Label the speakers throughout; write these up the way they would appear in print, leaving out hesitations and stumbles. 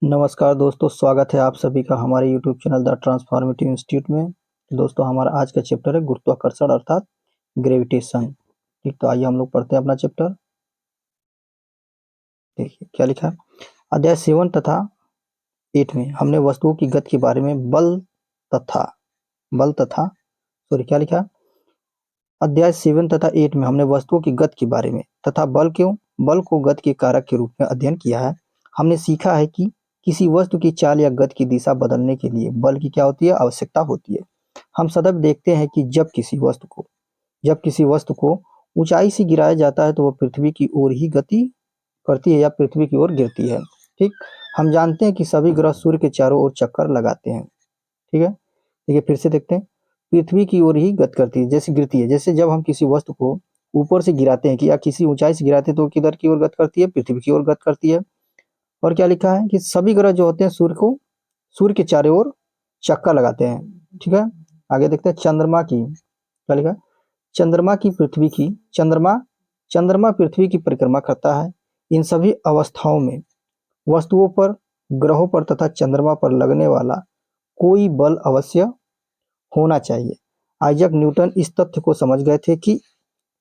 Speaker 1: नमस्कार दोस्तों, स्वागत है आप सभी का हमारे YouTube channel the transformative institute में। दोस्तों, हमारा आज का चैप्टर है गुरुत्वाकर्षण अर्थात ग्रेविटेशन। ठीक, तो आइए हम लोग पढ़ते हैं अपना चैप्टर। देखिए क्या लिखा है। अध्याय 7 तथा 8 में हमने वस्तुओं की गति के बारे में क्या लिखा है। अध्याय 7 तथा 8 में हमने वस्तुओं की गति के बारे में तथा बल को गति के कारक के रूप में अध्ययन किया है। हमने सीखा है कि किसी वस्तु की चाल या गति की दिशा बदलने के लिए बल की क्या होती है, आवश्यकता होती है। हम सदैव देखते हैं कि जब किसी वस्तु को ऊंचाई से गिराया जाता है तो वह पृथ्वी की ओर ही गति करती है या पृथ्वी की ओर गिरती है। ठीक, हम जानते हैं कि सभी ग्रह सूर्य के चारों ओर चक्कर लगाते हैं। ठीक है, देखिए फिर से देखते हैं। पृथ्वी की ओर ही गति करती है, जैसे गिरती है। जैसे जब हम किसी वस्तु को ऊपर से गिराते हैं कि या किसी ऊंचाई से गिराते हैं तो किधर की ओर गति करती है, पृथ्वी की ओर गति करती है। और क्या लिखा है कि सभी ग्रह जो होते हैं सूर्य के चारों ओर चक्कर लगाते हैं। ठीक है, आगे देखते हैं चंद्रमा की क्या लिखा है। चंद्रमा पृथ्वी की परिक्रमा करता है। इन सभी अवस्थाओं में वस्तुओं पर, ग्रहों पर तथा चंद्रमा पर लगने वाला कोई बल अवश्य होना चाहिए। आइजैक न्यूटन इस तथ्य को समझ गए थे कि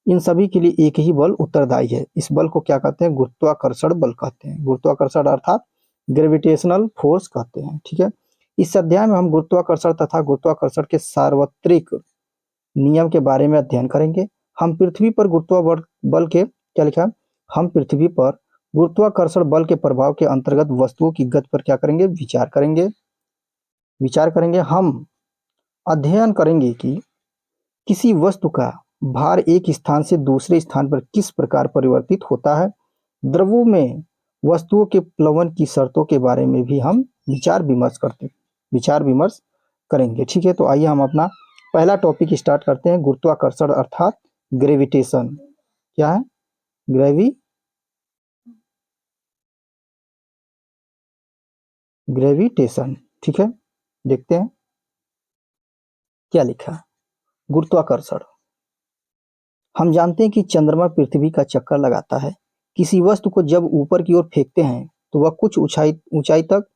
Speaker 1: इन सभी के लिए एक ही बल उत्तरदायी है। इस बल को क्या कहते हैं, गुरुत्वाकर्षण बल कहते हैं। गुरुत्वाकर्षण अर्थात ग्रेविटेशनल फोर्स कहते हैं। ठीक है, इस अध्याय में हम गुरुत्वाकर्षण तथा गुरुत्वाकर्षण के सार्वत्रिक नियम के बारे में अध्ययन करेंगे। हम पृथ्वी पर गुरुत्वाकर्षण बल के प्रभाव के अंतर्गत वस्तुओं की गति पर क्या करेंगे, विचार करेंगे। हम अध्ययन करेंगे कि किसी वस्तु का भार एक स्थान से दूसरे स्थान पर किस प्रकार परिवर्तित होता है। द्रवों में वस्तुओं के प्लवन की शर्तों के बारे में भी हम विचार विमर्श करेंगे। ठीक है, तो आइए हम अपना पहला टॉपिक स्टार्ट करते हैं। गुरुत्वाकर्षण अर्थात ग्रेविटेशन। क्या है, ग्रेविटेशन। ठीक है, देखते हैं क्या लिखा है। गुरुत्वाकर्षण, हम जानते हैं कि चंद्रमा पृथ्वी का चक्कर लगाता है। किसी वस्तु को जब ऊपर की ओर फेंकते हैं तो वह कुछ ऊंचाई तक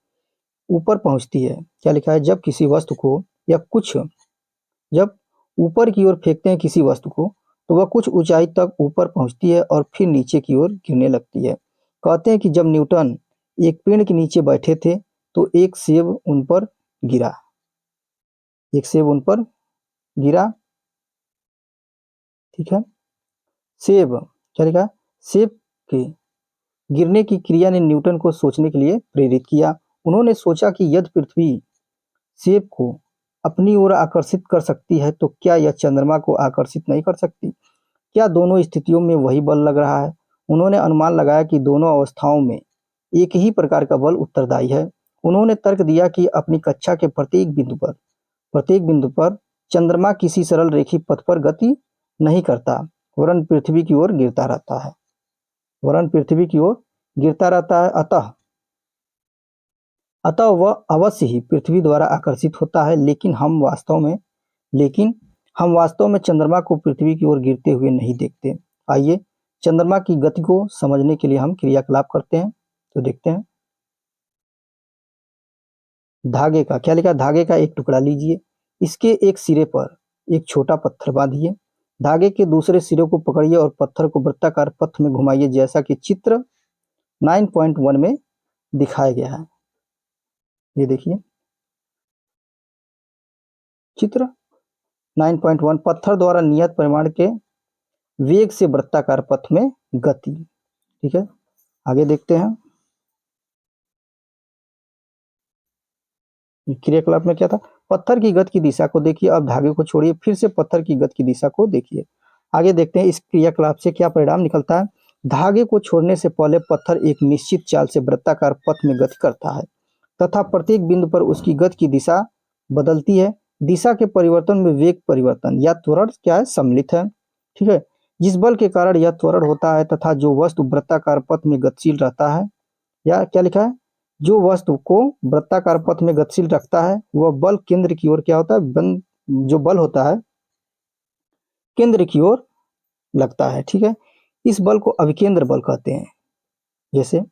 Speaker 1: ऊपर पहुंचती है। क्या लिखा है, जब ऊपर की ओर फेंकते हैं किसी वस्तु को तो वह कुछ ऊंचाई तक ऊपर पहुंचती है और फिर नीचे की ओर गिरने लगती है। कहते हैं कि जब न्यूटन एक पेड़ के नीचे बैठे थे तो एक सेब उन पर गिरा। ठीक है, सेब क्या लिखा है, सेब के गिरने की क्रिया ने न्यूटन को सोचने के लिए प्रेरित किया। उन्होंने सोचा कि यदि पृथ्वी सेब को अपनी ओर आकर्षित कर सकती है तो क्या यह चंद्रमा को आकर्षित नहीं कर सकती। क्या दोनों स्थितियों में वही बल लग रहा है। उन्होंने अनुमान लगाया कि दोनों अवस्थाओं में एक ही प्रकार का बल उत्तरदायी है। उन्होंने तर्क दिया कि अपनी कक्षा के प्रत्येक बिंदु पर चंद्रमा किसी सरल रेखीय पथ पर गति नहीं करता, वरन पृथ्वी की ओर गिरता रहता है। अतः वह अवश्य ही पृथ्वी द्वारा आकर्षित होता है। लेकिन हम वास्तव में चंद्रमा को पृथ्वी की ओर गिरते हुए नहीं देखते। आइए चंद्रमा की गति को समझने के लिए हम क्रियाकलाप करते हैं। तो देखते हैं। धागे का क्या लिखा, धागे का एक टुकड़ा लीजिए, इसके एक सिरे पर एक छोटा पत्थर बांधिए, धागे के दूसरे सिरे को पकड़िए और पत्थर को वृत्ताकार पथ में घुमाइए, जैसा कि चित्र 9.1 में दिखाया गया है। ये देखिए चित्र 9.1, पत्थर द्वारा नियत परिमाण के वेग से वृत्ताकार पथ में गति। ठीक है, आगे देखते हैं क्रियाकलाप में क्या था। पत्थर की गति की दिशा को देखिए, अब धागे को छोड़िए, फिर से पत्थर की गति की दिशा को देखिए। आगे देखते हैं इस क्रियाकलाप से क्या परिणाम निकलता है। धागे को छोड़ने से पहले पत्थर एक निश्चित चाल से वृत्ताकार पथ में गति करता है तथा प्रत्येक बिंदु पर उसकी गति की दिशा बदलती है। दिशा के परिवर्तन में वेग परिवर्तन या त्वरण क्या है, सम्मिलित है। ठीक है, जिस बल के कारण यह त्वरण होता है तथा जो वस्तु वृत्ताकार पथ में गतिशील रहता है, या क्या लिखा है, जो वस्तु को वृत्ताकार पथ में गतिशील रखता है वह बल केंद्र की ओर क्या होता है, जो बल होता है केंद्र की ओर लगता है। ठीक है, इस बल को अभिकेंद्र बल कहते हैं। जैसे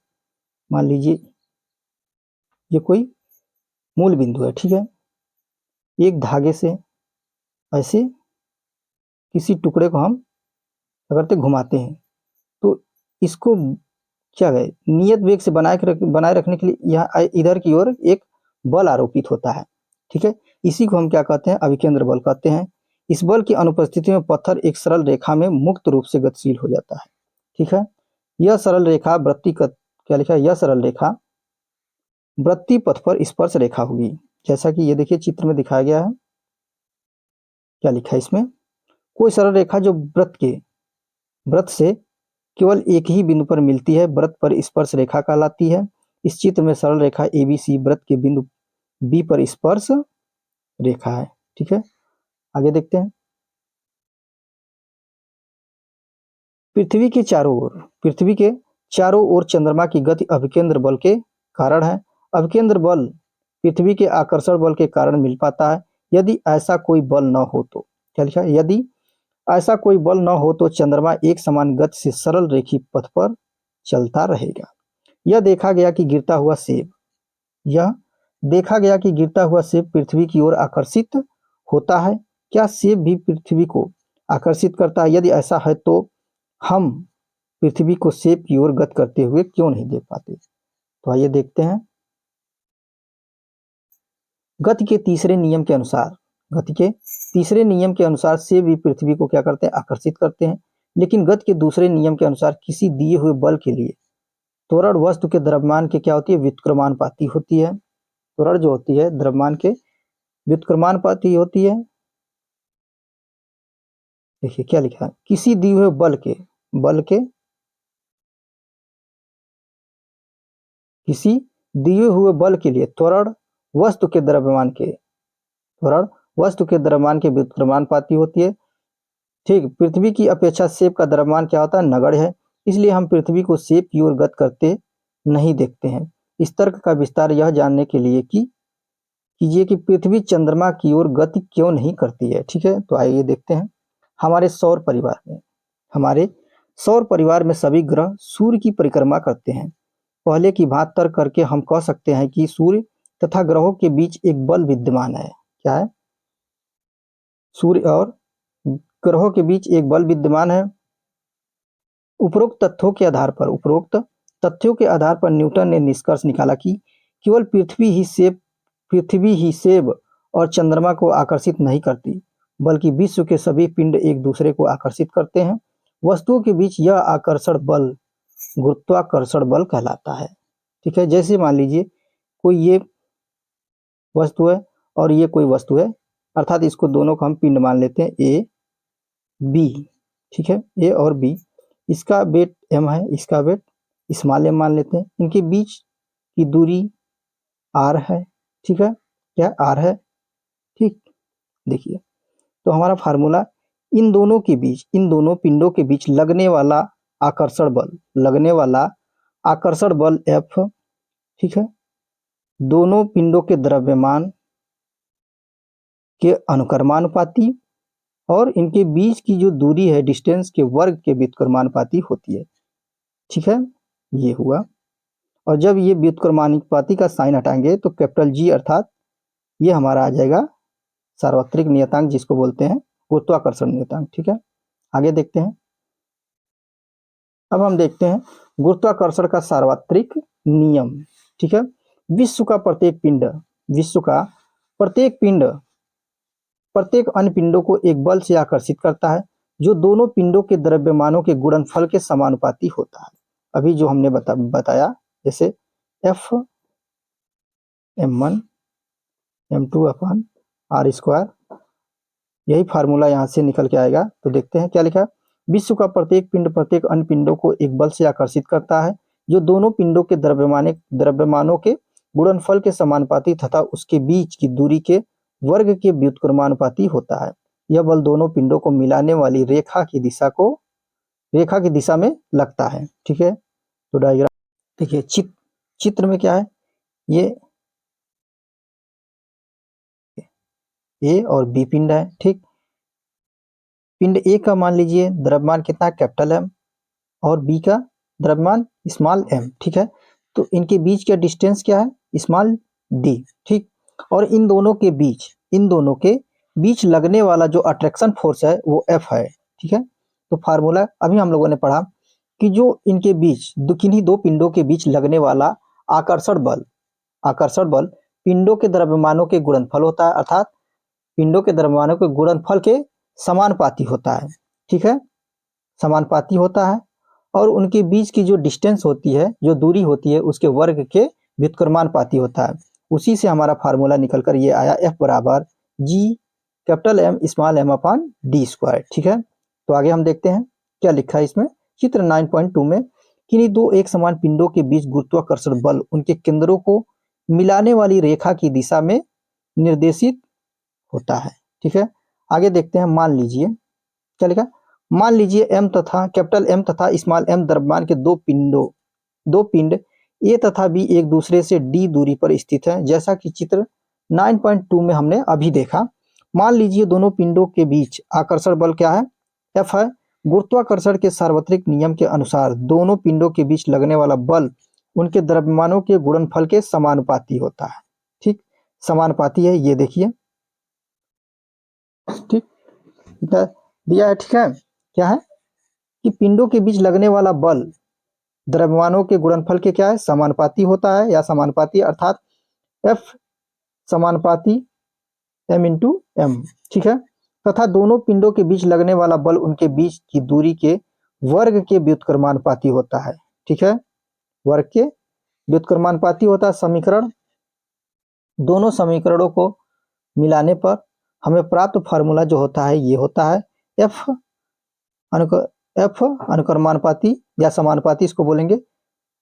Speaker 1: मान लीजिए ये कोई मूल बिंदु है, ठीक है। एक धागे से ऐसे किसी टुकड़े को हम क्या करते घुमाते हैं, तो इसको क्या है नियत वेग से बनाए रखने के लिए यहाँ इधर की ओर एक बल आरोपित होता है, ठीक है। इसी को हम क्या कहते हैं, अभिकेंद्र बल कहते हैं। इस बल की अनुपस्थिति में पत्थर एक सरल रेखा में मुक्त रूप से गतिशील हो जाता है, ठीक है। यह सरल रेखा वृत्ति क्या लिखा है, यह सरल रेखा वृत्ति पथ पर स्पर्श रेखा होगी, जैसा कि ये देखिए चित्र में दिखाया गया है। क्या लिखा है इसमें, कोई सरल रेखा जो वृत्त से केवल एक ही बिंदु पर मिलती है वृत्त पर स्पर्श रेखा कहलाती है। इस चित्र में सरल रेखा ABC वृत्त के बिंदु B पर स्पर्श रेखा है, ठीक है। आगे देखते हैं। पृथ्वी के चारों ओर चंद्रमा की गति अभिकेंद्र बल के कारण है। अभिकेंद्र बल पृथ्वी के आकर्षण बल के कारण मिल पाता है। यदि ऐसा कोई बल न हो तो, क्या लिखा है, यदि ऐसा कोई बल न हो तो चंद्रमा एक समान गति से सरल रेखी पथ पर चलता रहेगा। यह देखा गया कि गिरता हुआ सेब पृथ्वी की ओर आकर्षित होता है। क्या सेब भी पृथ्वी को आकर्षित करता है? यदि ऐसा है तो हम पृथ्वी को सेब की ओर गति करते हुए क्यों नहीं देख पाते? तो आइए देखते हैं। गति के तीसरे नियम के अनुसार सेब भी पृथ्वी को क्या करते हैं, आकर्षित करते हैं। लेकिन गति के दूसरे नियम के अनुसार किसी दिए हुए बल के लिए त्वरण वस्तु के द्रव्यमान के क्या होती है, व्युत्क्रमानुपाती होती है। त्वरण जो होती है द्रव्यमान के व्युत्क्रमानुपाती होती है। देखिए क्या लिखा है, किसी दिए हुए बल के लिए त्वरण वस्तु के द्रव्यमान के व्युत्क्रमानुपाती होती है, ठीक। पृथ्वी की अपेक्षा सेब का द्रव्यमान क्या होता है, नगण्य है। इसलिए हम पृथ्वी को सेब की ओर गति करते नहीं देखते हैं। इस तर्क का विस्तार यह जानने के लिए कीजिए कि पृथ्वी चंद्रमा की ओर गति क्यों नहीं करती है, ठीक है। तो आइए देखते हैं। हमारे सौर परिवार में सभी ग्रह सूर्य की परिक्रमा करते हैं। पहले की बात तर्क करके हम कह सकते हैं कि सूर्य तथा ग्रहों के बीच एक बल विद्यमान है। क्या है, सूर्य और ग्रहों के बीच एक बल विद्यमान है। उपरोक्त तथ्यों के आधार पर न्यूटन ने निष्कर्ष निकाला कि केवल पृथ्वी ही सेब और चंद्रमा को आकर्षित नहीं करती, बल्कि विश्व के सभी पिंड एक दूसरे को आकर्षित करते हैं। वस्तुओं के बीच यह आकर्षण बल गुरुत्वाकर्षण बल कहलाता है, ठीक है। जैसे मान लीजिए कोई ये वस्तु है और ये कोई वस्तु है, अर्थात इसको दोनों को हम पिंड मान लेते हैं A B, ठीक है। A और B, इसका वेट m है, इसका वेट स्मॉल m मान लेते हैं। इनके बीच की दूरी r है, ठीक है, क्या r है, ठीक। देखिए तो हमारा फार्मूला इन दोनों पिंडों के बीच लगने वाला आकर्षण बल F, ठीक है, दोनों पिंडों के द्रव्यमान के अनुक्रमानुपाती और इनके बीच की जो दूरी है डिस्टेंस के वर्ग के व्युत्क्रमानुपाती होती है, ठीक है। ये हुआ, और जब ये व्युत्क्रमानुपाती का साइन हटाएंगे तो कैपिटल G अर्थात ये हमारा आ जाएगा सार्वत्रिक नियतांक, जिसको बोलते हैं गुरुत्वाकर्षण नियतांक, ठीक है। आगे देखते हैं। अब हम देखते हैं गुरुत्वाकर्षण का सार्वत्रिक नियम, ठीक है। विश्व का प्रत्येक पिंड प्रत्येक अन्य पिंडों को एक बल से आकर्षित करता है जो दोनों पिंडों के द्रव्यमानों के गुणनफल के समानुपाती होता है। अभी जो हमने बताया, जैसे F m1 m2 अपन r², यही फार्मूला यहाँ से निकल के आएगा। तो देखते हैं क्या लिखा है, विश्व का प्रत्येक पिंड प्रत्येक अन्य पिंडों को एक बल से आकर्षित करता है जो दोनों पिंडों के द्रव्यमानों के गुणनफल के समानुपाती तथा उसके बीच की दूरी के वर्ग के व्युत्क्रमानुपाती होता है। यह बल दोनों पिंडों को मिलाने वाली रेखा की दिशा में लगता है, ठीक है। तो डायग्राम देखिए, चित्र में क्या है, ये A और B पिंड है, ठीक। पिंड A का मान लीजिए द्रव्यमान कितना, कैपिटल M, और B का द्रव्यमान स्मॉल m, ठीक है। तो इनके बीच का डिस्टेंस क्या है, स्मॉल डी, ठीक। और इन दोनों के बीच लगने वाला जो अट्रैक्शन फोर्स है वो एफ है, ठीक है। तो फार्मूला अभी हम लोगों ने पढ़ा कि जो इनके बीच किन्हीं दो पिंडों के बीच लगने वाला आकर्षण बल पिंडों के द्रव्यमानों के गुणनफल होता है, अर्थात पिंडों के द्रव्यमानों के गुणनफल के समानुपाती होता है, ठीक है, समानुपाती होता है। और उनके बीच की जो डिस्टेंस होती है, जो दूरी होती है, उसके वर्ग के व्युत्क्रमानुपाती होता है। उसी से हमारा फार्मूला निकल कर ये आया, एफ बराबर G capital M small M upon D square, ठीक है। तो आगे हम देखते हैं क्या लिखा है इसमें। चित्र 9.2 में किन्हीं दो एक समान पिंडों के बीच गुरुत्वाकर्षण बल उनके केंद्रों को मिलाने वाली रेखा की दिशा में निर्देशित होता है, ठीक है। आगे देखते हैं, मान लीजिए क्या लिखा, मान लीजिए एम तथा कैपिटल एम तथा स्मॉल एम द्रव्यमान के दो पिंड ए तथा बी एक दूसरे से डी दूरी पर स्थित है, जैसा कि चित्र 9.2 में हमने अभी देखा। मान लीजिए दोनों पिंडों के बीच आकर्षण बल क्या है, एफ है। गुरुत्वाकर्षण के सार्वत्रिक नियम के अनुसार दोनों पिंडों के बीच लगने वाला बल उनके द्रव्यमानों के गुणनफल के समानुपाती होता है, ठीक, समानुपाती है, ये देखिए, ठीक दिया है, ठीक है। क्या है कि पिंडों के बीच लगने वाला बल द्रव्यमानों के गुणनफल के क्या है, समानुपाती होता है, या समानुपाती, अर्थात एफ समानुपाती एम इंटू एम, ठीक है। तथा दोनों पिंडों के बीच लगने वाला बल उनके बीच की दूरी के वर्ग के व्युत्क्रमानुपाती होता है, ठीक है, वर्ग के व्युत्क्रमानुपाती होता है। समीकरण, दोनों समीकरणों को मिलाने पर हमें प्राप्त फार्मूला जो होता है ये होता है एफ अनुक्रमानुपाती या समानुपाती इसको बोलेंगे,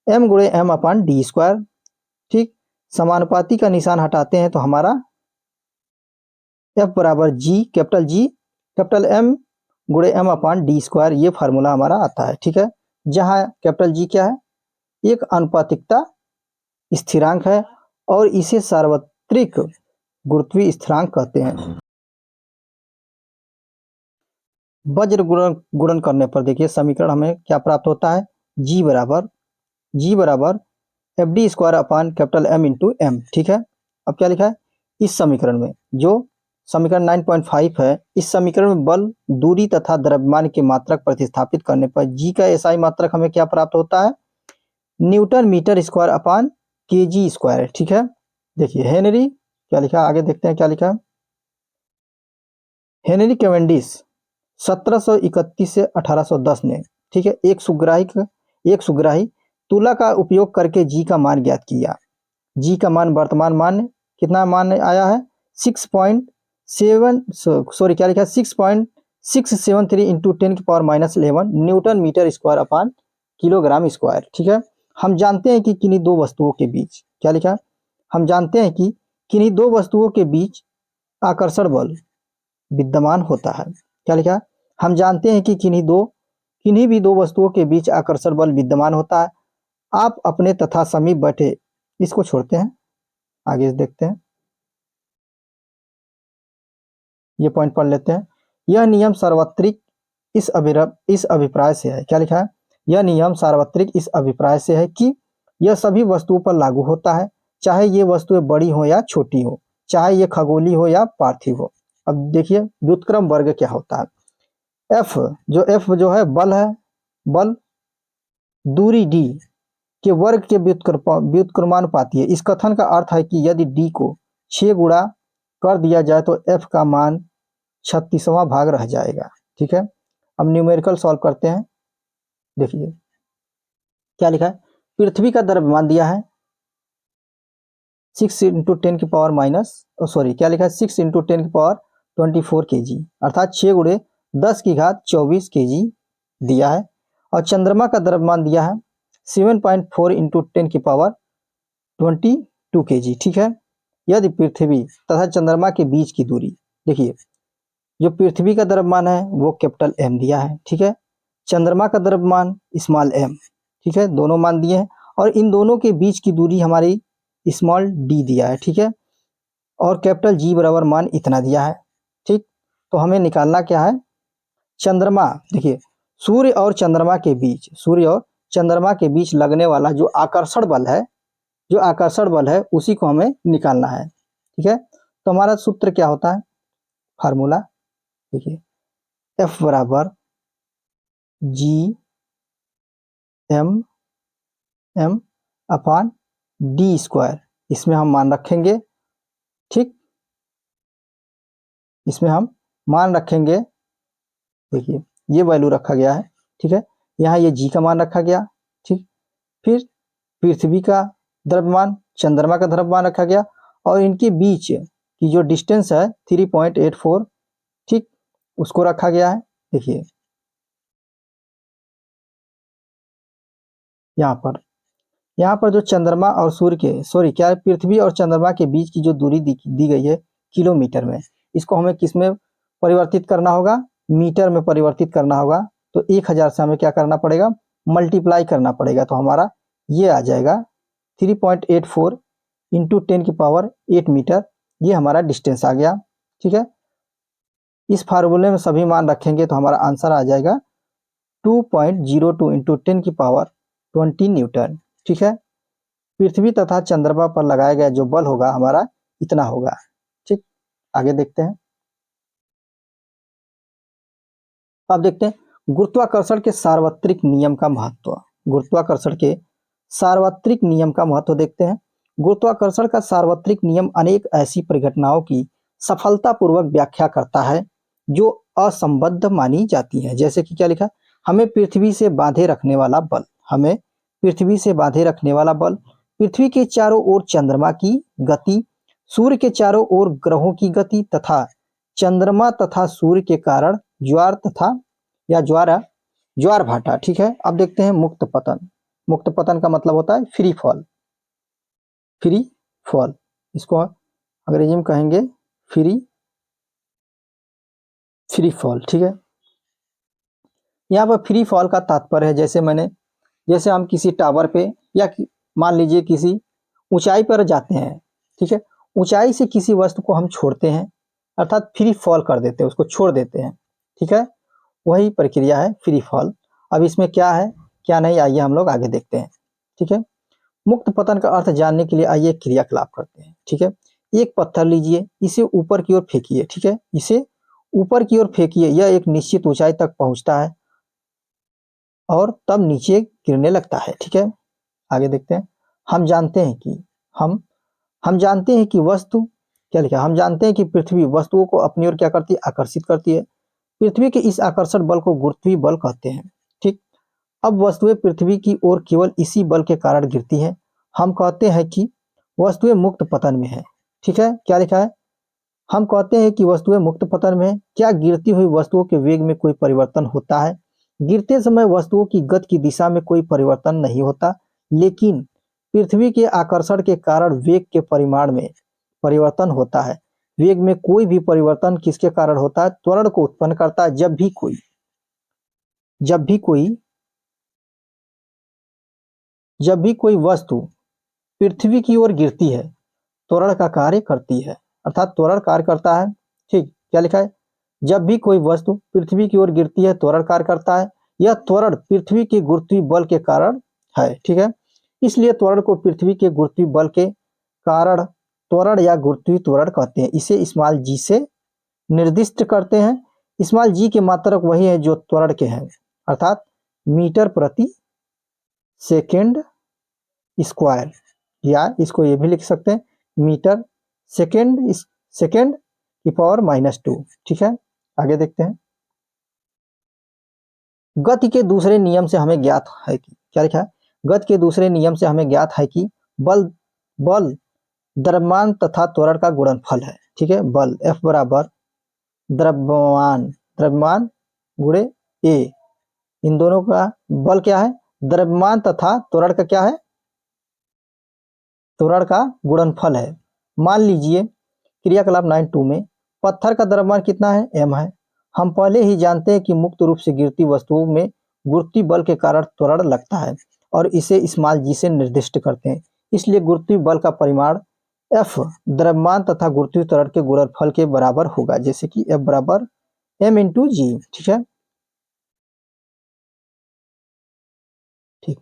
Speaker 1: एम गुणे एम अपॉन डी स्क्वायर, ठीक। समानुपाती का निशान हटाते हैं तो हमारा एफ बराबर जी कैपिटल एम गुणे एम अपॉन डी स्क्वायर, ये फार्मूला हमारा आता है, ठीक है। जहां कैपिटल जी क्या है, एक अनुपातिकता स्थिरांक है और इसे सार्वत्रिक गुरुत्वीय स्थिरांक कहते हैं। वज्र गुणन करने पर देखिए समीकरण हमें क्या प्राप्त होता है, जी बराबर F D square upon capital M into M, ठीक है। अब क्या लिखा है इस समीकरण में, जो समीकरण 9.5 है, इस समीकरण में बल, दूरी तथा द्रव्यमान के मात्रक प्रतिस्थापित करने पर जी का एसआई मात्रक हमें क्या प्राप्त होता है, न्यूटन मीटर स्क्वायर अपॉन के जी स्क्वायर, ठीक है। देखिए हेनरी क्या लिखा, आगे देखते हैं क्या लिखा है। हेनरी कैवेंडिश 1731 से 1810 ने, ठीक है, एक सुग्राही तुला का उपयोग करके जी का मान ज्ञात किया। जी का मान वर्तमान मान कितना मान आया है 6.673 into 10⁻11 newton metre square upon kilogram square, ठीक है। हम जानते हैं कि किन्हीं दो वस्तुओं के बीच क्या लिखा, हम जानते हैं कि किन्हीं दो वस्तुओं के बीच आकर्षण बल विद्यमान होता है, क्या लिखा, हम जानते हैं कि किन्हीं भी दो वस्तुओं के बीच आकर्षण बल विद्यमान होता है। आप अपने तथा समीप बैठे, इसको छोड़ते हैं, आगे देखते हैं, ये पॉइंट पढ़ लेते हैं। यह नियम सार्वत्रिक इस अभिप्राय से है, क्या लिखा है, यह नियम सार्वत्रिक इस अभिप्राय से है कि यह सभी वस्तुओं पर लागू होता है, चाहे ये वस्तुएं बड़ी हो या छोटी हो, चाहे ये खगोलीय हो या पार्थिव हो। अब देखिए व्युत्क्रम वर्ग क्या होता है, एफ जो है बल दूरी डी के वर्ग के व्युत्क्रमानुपाती है। इस कथन का अर्थ है कि यदि डी को 6 गुणा कर दिया जाए तो एफ का मान 36वां भाग रह जाएगा, ठीक है। अब न्यूमेरिकल सॉल्व करते हैं। देखिए क्या लिखा है, पृथ्वी का द्रव्यमान दिया है 6 इंटू 10 की पावर क्या लिखा है 6 इंटू 10 की पावर 24 kg, अर्थात 6 गुणे 10 की घात 24 kg दिया है। और चंद्रमा का द्रव्यमान दिया है 7.4 इंटू 10 की पावर 22 kg, ठीक है। यदि पृथ्वी तथा चंद्रमा के बीच की दूरी, देखिए जो पृथ्वी का द्रव्यमान है वो कैपिटल एम दिया है, ठीक है, चंद्रमा का द्रव्यमान स्मॉल एम, ठीक है, दोनों मान दिए हैं। और इन दोनों के बीच की दूरी हमारी स्मॉल डी दिया है, ठीक है, और कैपिटल जी बराबर मान इतना दिया है, ठीक। तो हमें निकालना क्या है, चंद्रमा, देखिए सूर्य और चंद्रमा के बीच लगने वाला जो आकर्षण बल है उसी को हमें निकालना है। ठीक है, तो हमारा सूत्र क्या होता है, फार्मूला देखिए, F बराबर G M M upon D square, इसमें हम मान रखेंगे। ठीक, इसमें हम मान रखेंगे, देखिए ये वैल्यू रखा गया है। ठीक है, यहाँ ये जी का मान रखा गया। ठीक, फिर पृथ्वी का द्रव्यमान, चंद्रमा का द्रव्यमान रखा गया, और इनके बीच की जो डिस्टेंस है 3.84, ठीक, उसको रखा गया है। देखिए यहाँ पर जो चंद्रमा और सूर्य के पृथ्वी और चंद्रमा के बीच की जो दूरी दी गई है किलोमीटर में, इसको हमें किस में परिवर्तित करना होगा, मीटर में परिवर्तित करना होगा। तो 1000 से हमें क्या करना पड़ेगा, मल्टीप्लाई करना पड़ेगा। तो हमारा ये आ जाएगा 3.84 इंटू 10⁸ मीटर, ये हमारा डिस्टेंस आ गया। ठीक है, इस फार्मूले में सभी मान रखेंगे तो हमारा आंसर आ जाएगा 2.02 इंटू 10⁻20 न्यूटन। ठीक है, पृथ्वी तथा चंद्रमा पर लगाया गया जो बल होगा हमारा इतना होगा। ठीक, आगे देखते हैं। अब देखते हैं गुरुत्वाकर्षण के सार्वत्रिक नियम का महत्व। गुरुत्वाकर्षण के सार्वत्रिक नियम का महत्व देखते हैं। गुरुत्वाकर्षण का सार्वत्रिक नियम अनेक ऐसी परिघटनाओं की सफलतापूर्वक व्याख्या करता है जो असंबद्ध मानी जाती है। जैसे कि क्या लिखा, हमें पृथ्वी से बांधे रखने वाला बल, हमें पृथ्वी से बांधे रखने वाला बल, पृथ्वी के चारों ओर चंद्रमा की गति, सूर्य के चारों ओर ग्रहों की गति तथा चंद्रमा तथा सूर्य के कारण ज्वार तथा या ज्वार भाटा। ठीक है, अब देखते हैं मुक्त पतन। मुक्त पतन का मतलब होता है फ्री फॉल, इसको अंग्रेजी में कहेंगे फ्री फॉल। ठीक है, यहाँ पर फ्री फॉल का तात्पर्य है, जैसे हम किसी टावर पे या मान लीजिए किसी ऊंचाई पर जाते हैं। ठीक है, ऊंचाई से किसी वस्तु को हम छोड़ते हैं, अर्थात फ्री फॉल कर देते हैं, उसको छोड़ देते हैं। ठीक है, वही प्रक्रिया है फ्री फॉल। अब इसमें क्या है क्या नहीं, आइए हम लोग आगे देखते हैं। ठीक है, मुक्त पतन का अर्थ जानने के लिए आइए क्रियाकलाप करते हैं। ठीक है, एक पत्थर लीजिए, इसे ऊपर की ओर फेंकिए। ठीक है, इसे ऊपर की ओर फेंकिए, यह एक निश्चित ऊंचाई तक पहुंचता है और तब नीचे गिरने लगता है। ठीक है, आगे देखते हैं। हम जानते हैं कि वस्तु क्या लिखा, हम जानते हैं कि पृथ्वी वस्तुओं को अपनी ओर क्या करती है, आकर्षित करती है। पृथ्वी के इस आकर्षण बल को गुरुत्वीय बल कहते हैं। ठीक, अब वस्तुएं पृथ्वी की ओर केवल इसी बल के कारण गिरती हैं। हम कहते हैं कि वस्तुएं मुक्त पतन में है। ठीक है, क्या लिखा है, हम कहते हैं कि वस्तुएं मुक्त पतन में है। क्या गिरती हुई वस्तुओं के वेग में कोई परिवर्तन होता है? गिरते समय वस्तुओं की गति की दिशा में कोई परिवर्तन नहीं होता, लेकिन पृथ्वी के आकर्षण के कारण वेग के परिमाण में परिवर्तन होता है। वेग में कोई भी परिवर्तन किसके कारण होता है? त्वरण को उत्पन्न करता है। जब भी कोई वस्तु पृथ्वी की ओर गिरती है, त्वरण का कार्य करती है, अर्थात त्वरण कार्य करता है। ठीक, क्या लिखा है, जब भी कोई वस्तु पृथ्वी की ओर गिरती है त्वरण कार्य करता है। यह त्वरण पृथ्वी के गुरुत्वीय बल के कारण है। ठीक है, इसलिए त्वरण को पृथ्वी के गुरुत्वीय बल के कारण त्वरण या गुरुत्वीय त्वरण कहते हैं। इसे स्मॉल जी से निर्दिष्ट करते हैं। स्मॉल जी के मात्रक वही है जो त्वरण के हैं, अर्थात मीटर प्रति सेकेंड स्क्वायर, या इसको ये भी लिख सकते हैं मीटर सेकेंड की पावर -2। ठीक है, आगे देखते हैं। गति के दूसरे नियम से हमें ज्ञात है कि क्या लिखा है, गति के दूसरे नियम से हमें ज्ञात है कि बल द्रव्यमान तथा त्वरण का गुणनफल है। ठीक है, बल F बराबर द्रव्यमान गुणे A, इन दोनों का बल क्या है, द्रव्यमान तथा त्वरण का क्या है, त्वरण का गुणनफल है। मान लीजिए क्रियाकलाप 9.2 में पत्थर का द्रव्यमान कितना है, m है। हम पहले ही जानते हैं कि मुक्त रूप से गिरती वस्तुओं में गुरुत्वीय बल के कारण त्वरण लगता है और इसे स्मॉल जी से निर्दिष्ट करते हैं। इसलिए गुरुत्वीय बल का परिमाण F द्रव्यमान तथा गुरुत्वीय त्वरण के गुणनफल के बराबर होगा, जैसे कि F बराबर m × g। ठीक है, ठीक।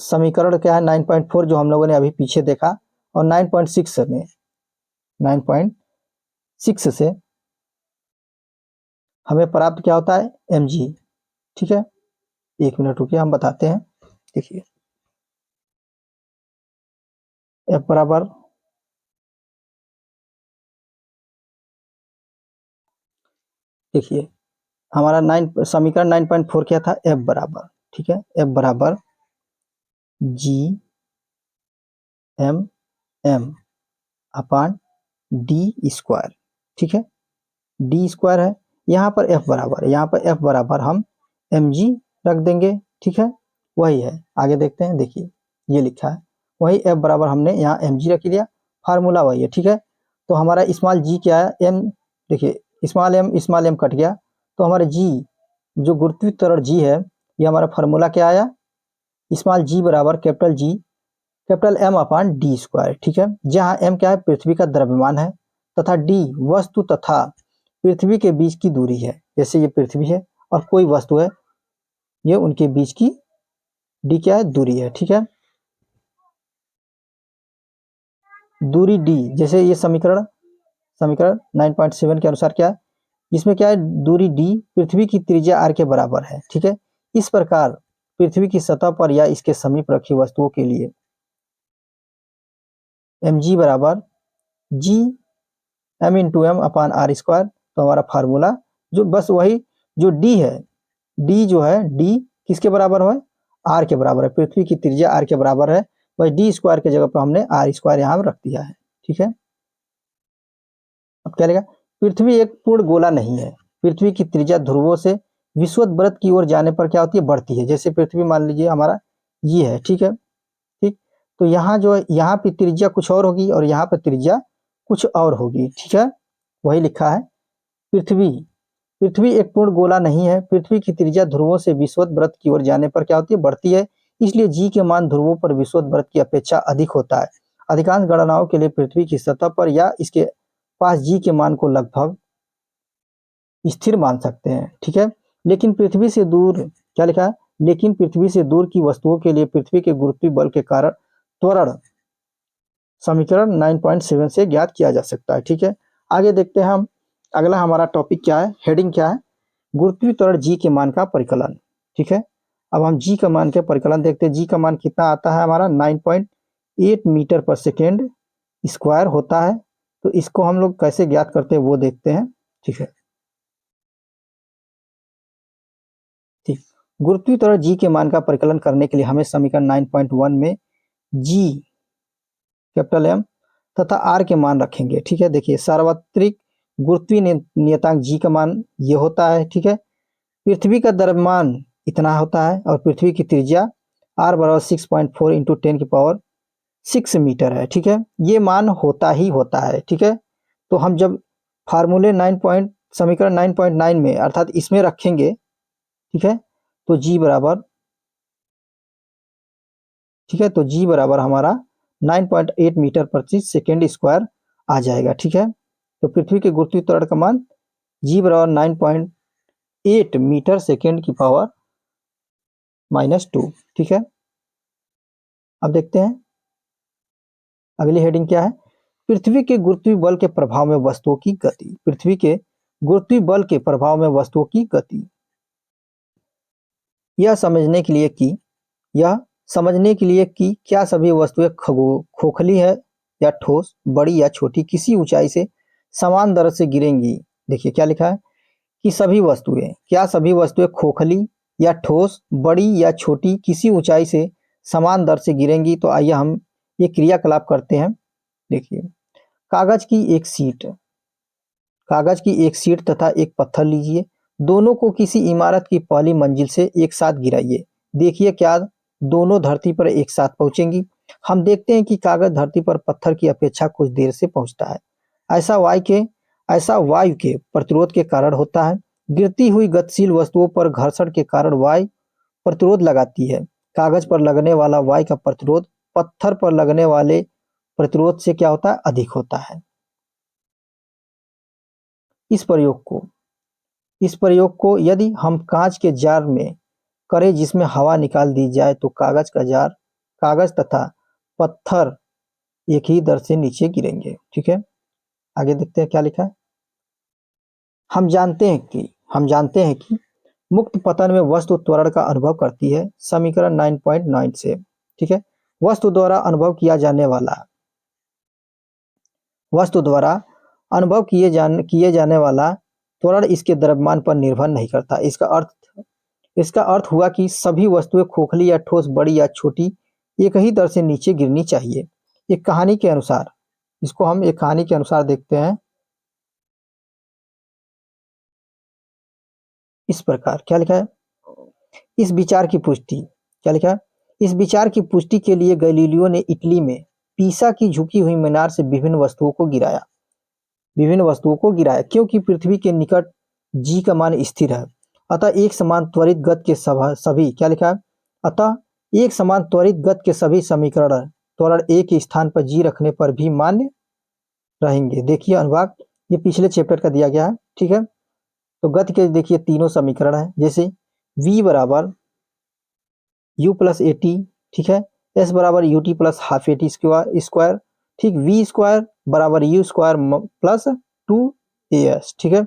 Speaker 1: समीकरण क्या है 9.4 जो हम लोगों ने अभी पीछे देखा, और 9.6 में 9.6 से हमें प्राप्त क्या होता है mg। ठीक है, 1 मिनट रुकिए, हम बताते हैं। देखिए F बराबर, देखिए हमारा समीकरण 9.4 क्या था, F बराबर, ठीक है, F बराबर जी एम एम अपान डी स्क्वायर। ठीक है, डी स्क्वायर है, यहाँ पर F बराबर, यहाँ पर F बराबर हम mg रख देंगे। ठीक है, वही है, आगे देखते हैं। देखिए ये लिखा है, वही F बराबर हमने यहाँ mg रख दिया, फार्मूला वही है। ठीक है, तो हमारा स्मॉल जी क्या है, m, देखिए स्मॉल m कट गया, तो हमारे जी जो गुरुत्वीय त्वरण जी है, ये हमारा फार्मूला क्या आया, स्मॉल जी बराबर कैपिटल एम अपान डी स्क्वायर। ठीक है, जहाँ एम क्या है, पृथ्वी का द्रव्यमान है, तथा डी वस्तु तथा पृथ्वी के बीच की दूरी है। जैसे ये पृथ्वी है और कोई वस्तु है, ये उनके बीच की डी क्या है, दूरी है। ठीक है, दूरी डी, जैसे ये समीकरण 9.7 के अनुसार क्या है, इसमें क्या है, दूरी डी पृथ्वी की त्रिज्या आर के बराबर है। ठीक है, इस प्रकार पृथ्वी की सतह पर या इसके समीप रखी वस्तुओं के लिए एम जी बराबर G M into M upon R square. तो हमारा फार्मूला जो बस वही, जो डी है, डी जो है, डी किसके बराबर है, आर के बराबर है, पृथ्वी की त्रिज्या आर के बराबर है, वही डी स्क्वायर के जगह पर हमने आर स्क्वायर यहाँ रख दिया है। ठीक है, अब क्या लेगा, पृथ्वी एक पूर्ण गोला नहीं है, पृथ्वी की त्रिज्या ध्रुवों से विषुवत व्रत की ओर जाने पर क्या होती है, बढ़ती है। जैसे पृथ्वी मान लीजिए हमारा ये है, ठीक है, ठीक, तो यहाँ जो है, यहाँ पे त्रिज्या कुछ और होगी और यहाँ पे त्रिज्या कुछ और होगी। ठीक है, वही लिखा है, पृथ्वी पृथ्वी एक पूर्ण गोला नहीं है, पृथ्वी की त्रिज्या ध्रुवों से विषुवत व्रत की ओर जाने पर क्या होती है, बढ़ती है, इसलिए जी के मान ध्रुवों पर विषुवत व्रत की अपेक्षा अधिक होता है। अधिकांश गणनाओं के लिए पृथ्वी की सतह पर या इसके पास जी के मान को लगभग स्थिर मान सकते हैं। ठीक है, लेकिन पृथ्वी से दूर, क्या लिखा है, लेकिन पृथ्वी से दूर की वस्तुओं के लिए पृथ्वी के गुरुत्वीय बल के कारण त्वरण समीकरण 9.7 से ज्ञात किया जा सकता है। ठीक है, आगे देखते हैं हम, अगला हमारा टॉपिक क्या है, हेडिंग क्या है, गुरुत्वीय त्वरण जी के मान का परिकलन। ठीक है, अब हम जी का मान के परिकलन देखते हैं। जी का मान कितना आता है हमारा, 9.8 मीटर पर सेकेंड स्क्वायर होता है। तो इसको हम लोग कैसे ज्ञात करते हैं वो देखते हैं। ठीक है, ठीक, गुरुत्वीय त्वरण जी के मान का परिकलन करने के लिए हमें समीकरण 9.1 में जी कैपिटल एम तथा आर के मान रखेंगे। ठीक है, देखिए सार्वत्रिक गुरुत्वीय नियतांक जी का मान ये होता है। ठीक है, पृथ्वी का द्रव्यमान इतना होता है और पृथ्वी की त्रिज्या आर बराबर 6.4 इंटू 10⁶ मीटर है। ठीक है, ये मान होता ही होता है। ठीक है, तो हम जब फार्मूले समीकरण 9.9 में अर्थात इसमें रखेंगे, ठीक है, तो जी बराबर, ठीक है, तो जी बराबर हमारा 9.8 मीटर प्रति सेकेंड स्क्वायर आ जाएगा। ठीक है, तो पृथ्वी के गुरुत्वीय त्वरण का मान जी बराबर 9.8 मीटर सेकेंड की पावर -2। ठीक है, अब देखते हैं अगली हेडिंग क्या है, पृथ्वी के गुरुत्वीय बल के प्रभाव में वस्तुओं की गति। पृथ्वी के गुरुत्वीय बल के प्रभाव में वस्तुओं की गति, यह समझने के लिए कि क्या सभी वस्तुएं खोखली है या ठोस, बड़ी या छोटी, किसी ऊंचाई से समान दर से गिरेंगी। देखिए क्या लिखा है कि क्या सभी वस्तुएं खोखली या ठोस, बड़ी या छोटी, किसी ऊंचाई से समान दर से गिरेंगी। तो आइए हम ये क्रियाकलाप करते हैं। देखिए, कागज की एक सीट तथा एक पत्थर लीजिए, दोनों को किसी इमारत की पहली मंजिल से एक साथ गिराइए। देखिए क्या दोनों धरती पर एक साथ पहुंचेंगी। हम देखते हैं कि कागज धरती पर पत्थर की अपेक्षा कुछ देर से पहुंचता है। ऐसा वायु के प्रतिरोध के कारण होता है। गिरती हुई गतिशील वस्तुओं पर घर्षण के कारण वायु प्रतिरोध लगाती है। कागज पर लगने वाला वायु का प्रतिरोध पत्थर पर लगने वाले प्रतिरोध से क्या होता है, अधिक होता है। इस प्रयोग को यदि हम कांच के जार में करे जिसमें हवा निकाल दी जाए तो कागज तथा पत्थर एक ही दर से नीचे गिरेंगे। ठीक है, आगे देखते हैं क्या लिखा है। हम जानते हैं कि मुक्त पतन में वस्तु त्वरण का अनुभव करती है, समीकरण 9.9 से। ठीक है, वस्तु द्वारा अनुभव किए जाने वाला त्वरण इसके द्रव्यमान पर निर्भर नहीं करता। इसका अर्थ हुआ कि सभी वस्तुएं खोखली या ठोस, बड़ी या छोटी, एक ही दर से नीचे गिरनी चाहिए। एक कहानी के अनुसार देखते हैं इस प्रकार। क्या लिखा है? इस विचार की पुष्टि क्या लिखा है? इस विचार की पुष्टि के लिए गैलीलियो ने इटली में पीसा की झुकी हुई मीनार से विभिन्न वस्तुओं को गिराया क्योंकि पृथ्वी के निकट जी का मान स्थिर है। अतः एक समान त्वरित गति के सभी क्या लिखा है? अतः एक समान त्वरित गति के सभी समीकरण त्वरण एक ही स्थान पर जी रखने पर भी मान्य रहेंगे। देखिए अनुभाग, ये पिछले चैप्टर का दिया गया है। ठीक है, तो गति के देखिए तीनों समीकरण है, जैसे v बराबर u प्लस ए टी, ठीक है, s बराबर U T plus half A T square, ठीक, v स्क्वायर बराबर u स्क्वायर प्लस 2as। ठीक है,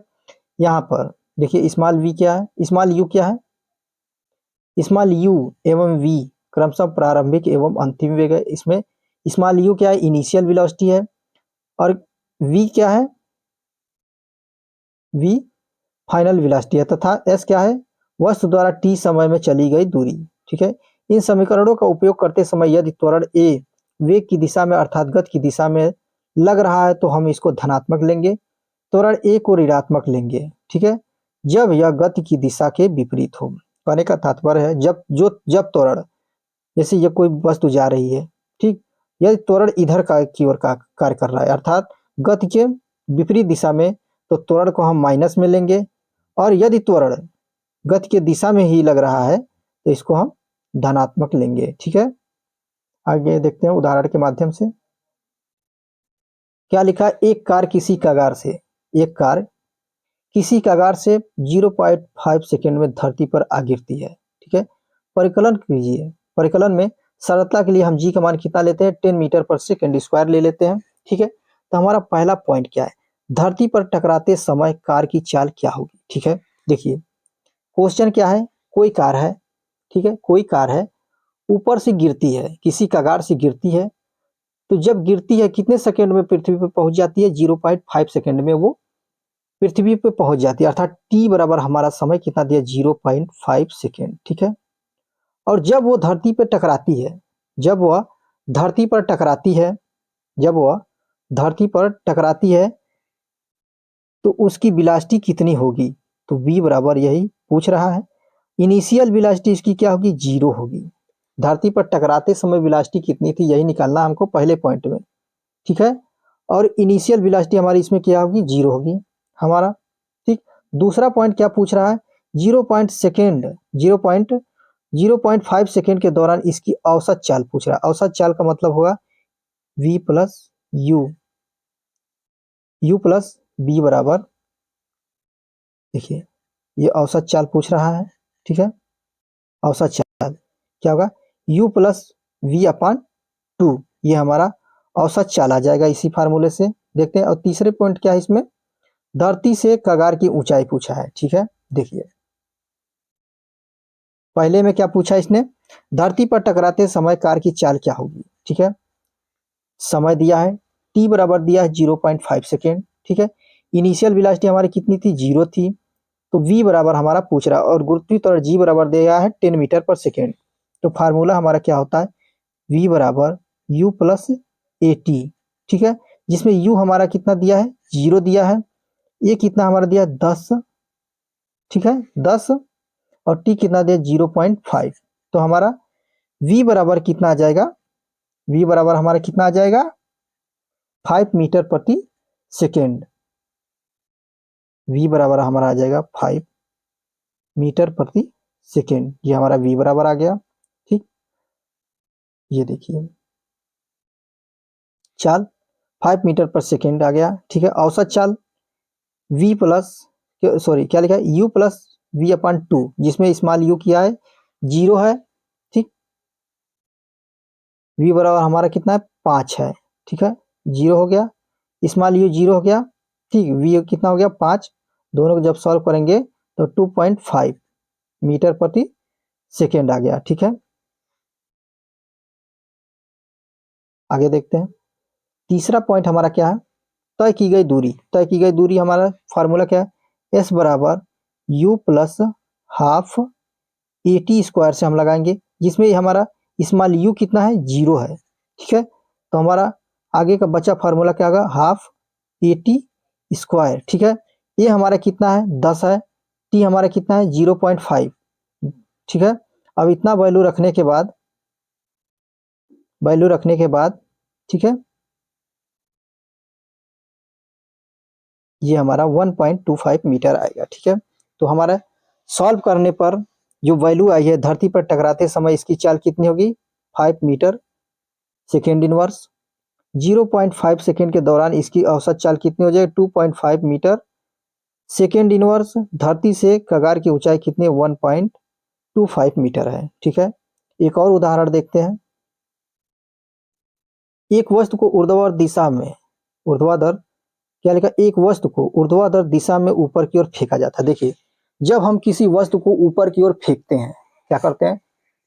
Speaker 1: यहाँ पर देखिए स्मॉल v क्या है, स्मॉल u क्या है, स्मॉल u एवं v क्रमशः प्रारंभिक एवं अंतिम वेग है। इसमें स्मॉल u क्या है, इनिशियल वेलोसिटी है, और v क्या है, v फाइनल वेलोसिटी है, तथा s क्या है, वस्तु द्वारा t समय में चली गई दूरी। ठीक है, इन समीकरणों का उपयोग करते समय यदि त्वरण a वेग की दिशा में अर्थात गति की दिशा में लग रहा है तो हम इसको धनात्मक लेंगे, त्वरण a को ऋणात्मक लेंगे। ठीक है, जब यह गति की दिशा के विपरीत हो। कहने का तात्पर्य है जब त्वरण, जैसे यह कोई वस्तु जा रही है, ठीक, यदि त्वरण इधर की ओर कार्य कर रहा है अर्थात गति के विपरीत दिशा में, तो त्वरण को हम माइनस में लेंगे, और यदि त्वरण गति के दिशा में ही लग रहा है तो इसको हम धनात्मक लेंगे। ठीक है, आगे देखते हैं उदाहरण के माध्यम से। क्या लिखा? एक कार किसी कगार से 0.5 सेकेंड में धरती पर आ गिरती है। ठीक है, परिकलन कीजिए। परिकलन में सरलता के लिए हम जी का मान कितना लेते हैं, 10 मीटर पर सेकेंड स्क्वायर ले लेते हैं। ठीक है, तो हमारा पहला पॉइंट क्या है, धरती पर टकराते समय कार की चाल क्या होगी। ठीक है, देखिए क्वेश्चन क्या है, कोई कार है, ठीक है, कोई कार है, ऊपर से गिरती है, किसी कगार से गिरती है, तो जब गिरती है कितने सेकंड में पृथ्वी पर पहुंच जाती है, 0.5 सेकंड में वो पृथ्वी पे पहुंच जाती है, अर्थात टी बराबर हमारा समय कितना दिया, 0.5 सेकेंड। ठीक है, और जब वो धरती पर टकराती है, जब वह धरती पर टकराती है तो उसकी वेलोसिटी कितनी होगी, तो v बराबर यही पूछ रहा है। इनिशियल वेलोसिटी इसकी क्या होगी, 0 होगी। धरती पर टकराते समय वेलोसिटी कितनी थी, यही निकालना हमको पहले पॉइंट में। ठीक है, और इनिशियल वेलोसिटी हमारी इसमें क्या होगी, 0 होगी हमारा। ठीक, दूसरा पॉइंट क्या पूछ रहा है, 0.5 सेकेंड के दौरान इसकी औसत चाल पूछ रहा है। औसत चाल का मतलब होगा v plus u plus b बराबर, देखिए ये औसत चाल पूछ रहा है। ठीक है, औसत चाल क्या होगा, u प्लस v अपान 2, ये हमारा औसत चाल आ जाएगा इसी फार्मूले से। देखते हैं, और तीसरे पॉइंट क्या है इसमें, धरती से कगार की ऊंचाई पूछा है। ठीक है, देखिए पहले में क्या पूछा इसने, धरती पर टकराते समय कार की चाल क्या होगी। ठीक है, समय दिया है, टी बराबर दिया है 0.5 सेकेंड। ठीक है, इनिशियल वेलोसिटी हमारी कितनी थी, 0 थी, तो v बराबर हमारा पूछ रहा है, और गुरुत्वीय त्वरण g बराबर दिया है 10 मीटर पर सेकेंड। तो फार्मूला हमारा क्या होता है, v बराबर u प्लस ए टी। ठीक है, जिसमें u हमारा कितना दिया है, 0 दिया है, ये कितना हमारा दिया 10। ठीक है, 10, और t कितना दिया 0.5, तो हमारा v बराबर कितना आ जाएगा, v बराबर हमारा कितना आ जाएगा, 5 मीटर प्रति सेकेंड। v बराबर हमारा आ जाएगा 5 मीटर प्रति सेकेंड, ये हमारा v बराबर आ गया। ठीक, ये देखिए चाल 5 मीटर पर सेकेंड आ गया। ठीक है, औसत चाल v प्लस, सॉरी क्या लिखा है, u प्लस v अपान 2, जिसमें स्मॉल u किया है जीरो है, ठीक। v बराबर हमारा कितना है 5 है, ठीक है, जीरो हो गया, स्मॉल यू जीरो हो गया, ठीक। v कितना हो गया 5, दोनों को जब सॉल्व करेंगे तो 2.5 मीटर प्रति सेकेंड आ गया, ठीक है। आगे देखते हैं, तीसरा पॉइंट हमारा क्या है, तय की गई दूरी। तय की गई दूरी हमारा फार्मूला क्या है, एस बराबर you plus half A T square से हम लगाएंगे, जिसमें हमारा स्मॉल यू कितना है जीरो है, ठीक है। तो हमारा आगे का बचा फार्मूला क्या होगा, हाफ ए टी स्क्वायर, ठीक है। ये हमारा कितना है 10 है, टी हमारा कितना है 0.5, ठीक है। अब इतना वैल्यू रखने के बाद, ठीक है, ये हमारा 1.25 मीटर आएगा, ठीक है। तो हमारा सॉल्व करने पर जो वैल्यू आई है धरती पर टकराते समय इसकी चाल कितनी होगी 5 मीटर सेकेंड इनवर्स। 0.5 सेकेंड के दौरान इसकी औसत चाल कितनी हो जाएगी 2.5 मीटर सेकेंड इनवर्स। धरती से कगार की ऊंचाई कितनी 1.25 मीटर है, ठीक है। एक और उदाहरण देखते हैं, एक वस्तु को ऊर्ध्वाधर दिशा में, ऊर्ध्वाधर क्या लिखा, एक वस्तु को ऊर्ध्वाधर दिशा में ऊपर की ओर फेंका जाता है। देखिए, जब हम किसी वस्तु को ऊपर की ओर फेंकते हैं, क्या करते हैं,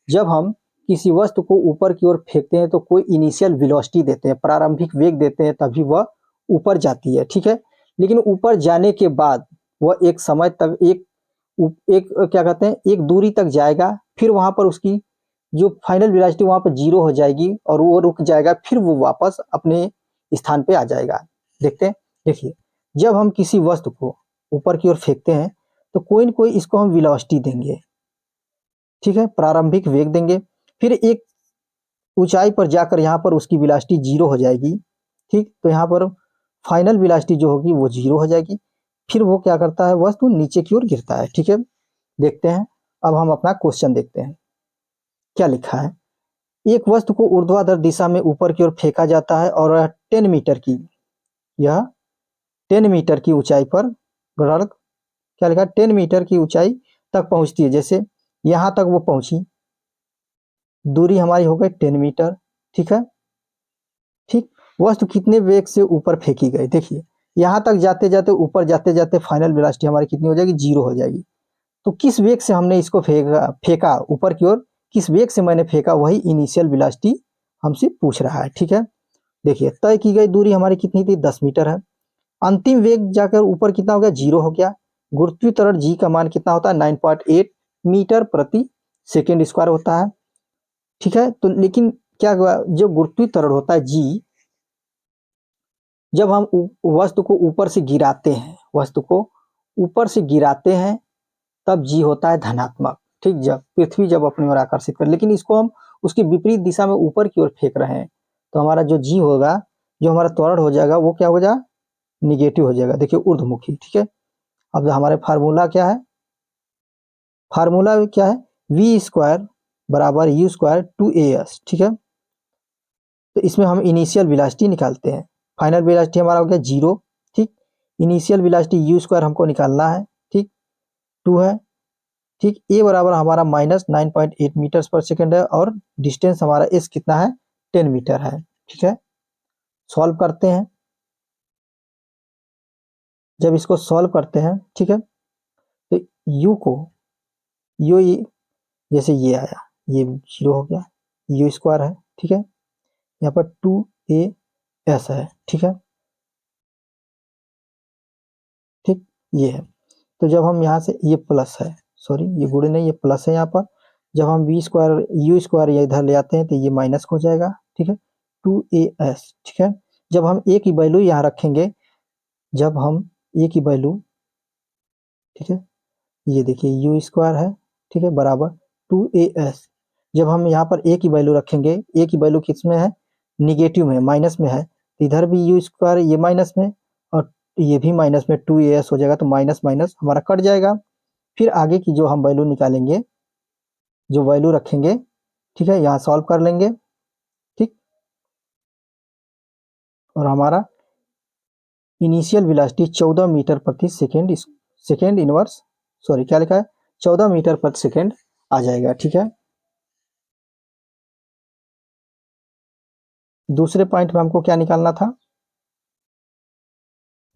Speaker 1: जब हम किसी वस्तु को ऊपर की ओर फेंकते हैं तो कोई इनिशियल वेलोसिटी देते हैं, प्रारंभिक वेग देते हैं, तभी वह ऊपर जाती है, ठीक है। लेकिन ऊपर जाने के बाद वह एक समय तक एक क्या कहते हैं एक दूरी तक जाएगा, फिर वहां पर उसकी जो फाइनल वेलोसिटी वहां पर जीरो हो जाएगी और वो रुक जाएगा, फिर वो वापस अपने स्थान पे आ जाएगा। देखते हैं, देखिए, जब हम किसी वस्तु को ऊपर की ओर फेंकते हैं तो कोई न कोई इसको हम वेलोसिटी देंगे, ठीक है, प्रारंभिक वेग देंगे, फिर एक ऊंचाई पर जाकर यहाँ पर उसकी वेलोसिटी जीरो हो जाएगी, ठीक। तो यहाँ पर फाइनल वेलोसिटी जो होगी वो जीरो हो जाएगी, फिर वो क्या करता है, वस्तु नीचे की ओर गिरता है, ठीक है। देखते हैं, अब हम अपना क्वेश्चन देखते हैं क्या लिखा है। एक वस्तु को ऊर्ध्वाधर दिशा में ऊपर की ओर फेंका जाता है और यह 10 मीटर की, यह 10 मीटर की ऊंचाई पर गढ़, क्या लिखा, 10 मीटर की ऊंचाई तक पहुंचती है। जैसे यहां तक वो पहुंची, दूरी हमारी हो गई 10 मीटर, ठीक है, ठीक। वस्तु कितने वेग से ऊपर फेंकी गई, देखिए यहां तक जाते जाते ऊपर जाते जाते फाइनल वेलोसिटी हमारी कितनी हो जाएगी, जीरो हो जाएगी। तो किस वेग से हमने इसको फेंका फेंका ऊपर की ओर, किस वेग से मैंने फेंका, वही इनिशियल वेलोसिटी हमसे पूछ रहा है, ठीक है। देखिए, तय की गई दूरी हमारी कितनी थी 10 मीटर है, अंतिम वेग जाकर ऊपर कितना हो गया, जीरो हो गया। गुरुत्वीय जी का मान कितना होता है 9.8 मीटर प्रति सेकेंड स्क्वायर होता है, ठीक है। तो लेकिन क्या हुआ, जो गुरुत्वीय त्वरण होता है जी, जब हम वस्तु को ऊपर से गिराते हैं, वस्तु को ऊपर से गिराते हैं तब जी होता है धनात्मक, ठीक। जब पृथ्वी जब अपनी ओर आकर्षित कर, लेकिन इसको हम उसकी विपरीत दिशा में ऊपर की ओर फेंक रहे हैं, तो हमारा जो जी होगा, जो हमारा त्वरण हो जाएगा वो क्या हो जाएगा, निगेटिव हो जाएगा। देखिए ऊर्ध्वमुखी, ठीक है। अब हमारे फार्मूला क्या है, फार्मूला क्या है, वी स्क्वायर बराबर यू स्क्वायर 2as, ठीक है। तो इसमें हम इनिशियल वेलोसिटी निकालते हैं, फाइनल वेलोसिटी हमारा हो गया जीरो, ठीक। इनिशियल वेलोसिटी यू स्क्वायर हमको निकालना है, ठीक, 2 है, ठीक। ए बराबर हमारा -9.8 मीटर पर सेकेंड है और डिस्टेंस हमारा एस कितना है 10 मीटर है, ठीक है। सॉल्व करते हैं, जब इसको सॉल्व करते हैं, ठीक है, तो यू को यू जैसे ये आया, ये जीरो हो गया, यू स्क्वायर है, ठीक है। यहाँ पर 2as है, ठीक है, ठीक, ये है। तो जब हम यहाँ से, ये प्लस है, सॉरी ये गुणे नहीं, ये प्लस है यहाँ पर, जब हम वी स्क्वायर यू स्क्वायर ये इधर ले आते हैं तो ये माइनस हो जाएगा, ठीक है, 2as, ठीक है। जब हम ए की वैल्यू यहाँ रखेंगे, जब हम ए की वैल्यू, ठीक है, ये देखिए यू स्क्वायर है, ठीक है, बराबर 2as। जब हम यहाँ पर ए की वैल्यू रखेंगे, ए की वैल्यू किस में है, निगेटिव में, माइनस में है, तो इधर भी यू स्क्वायर ये माइनस में और ये भी माइनस में, 2as हो जाएगा, तो माइनस माइनस हमारा कट जाएगा। फिर आगे की जो हम वैल्यू निकालेंगे, जो वैल्यू रखेंगे, ठीक है, यहाँ सॉल्व कर लेंगे, ठीक। और हमारा इनिशियल वेलोसिटी 14 मीटर प्रति सेकेंड, सेकेंड इनवर्स, सॉरी क्या लिखा है 14 मीटर प्रति सेकेंड आ जाएगा। ठीक है, दूसरे पॉइंट में हमको क्या निकालना था,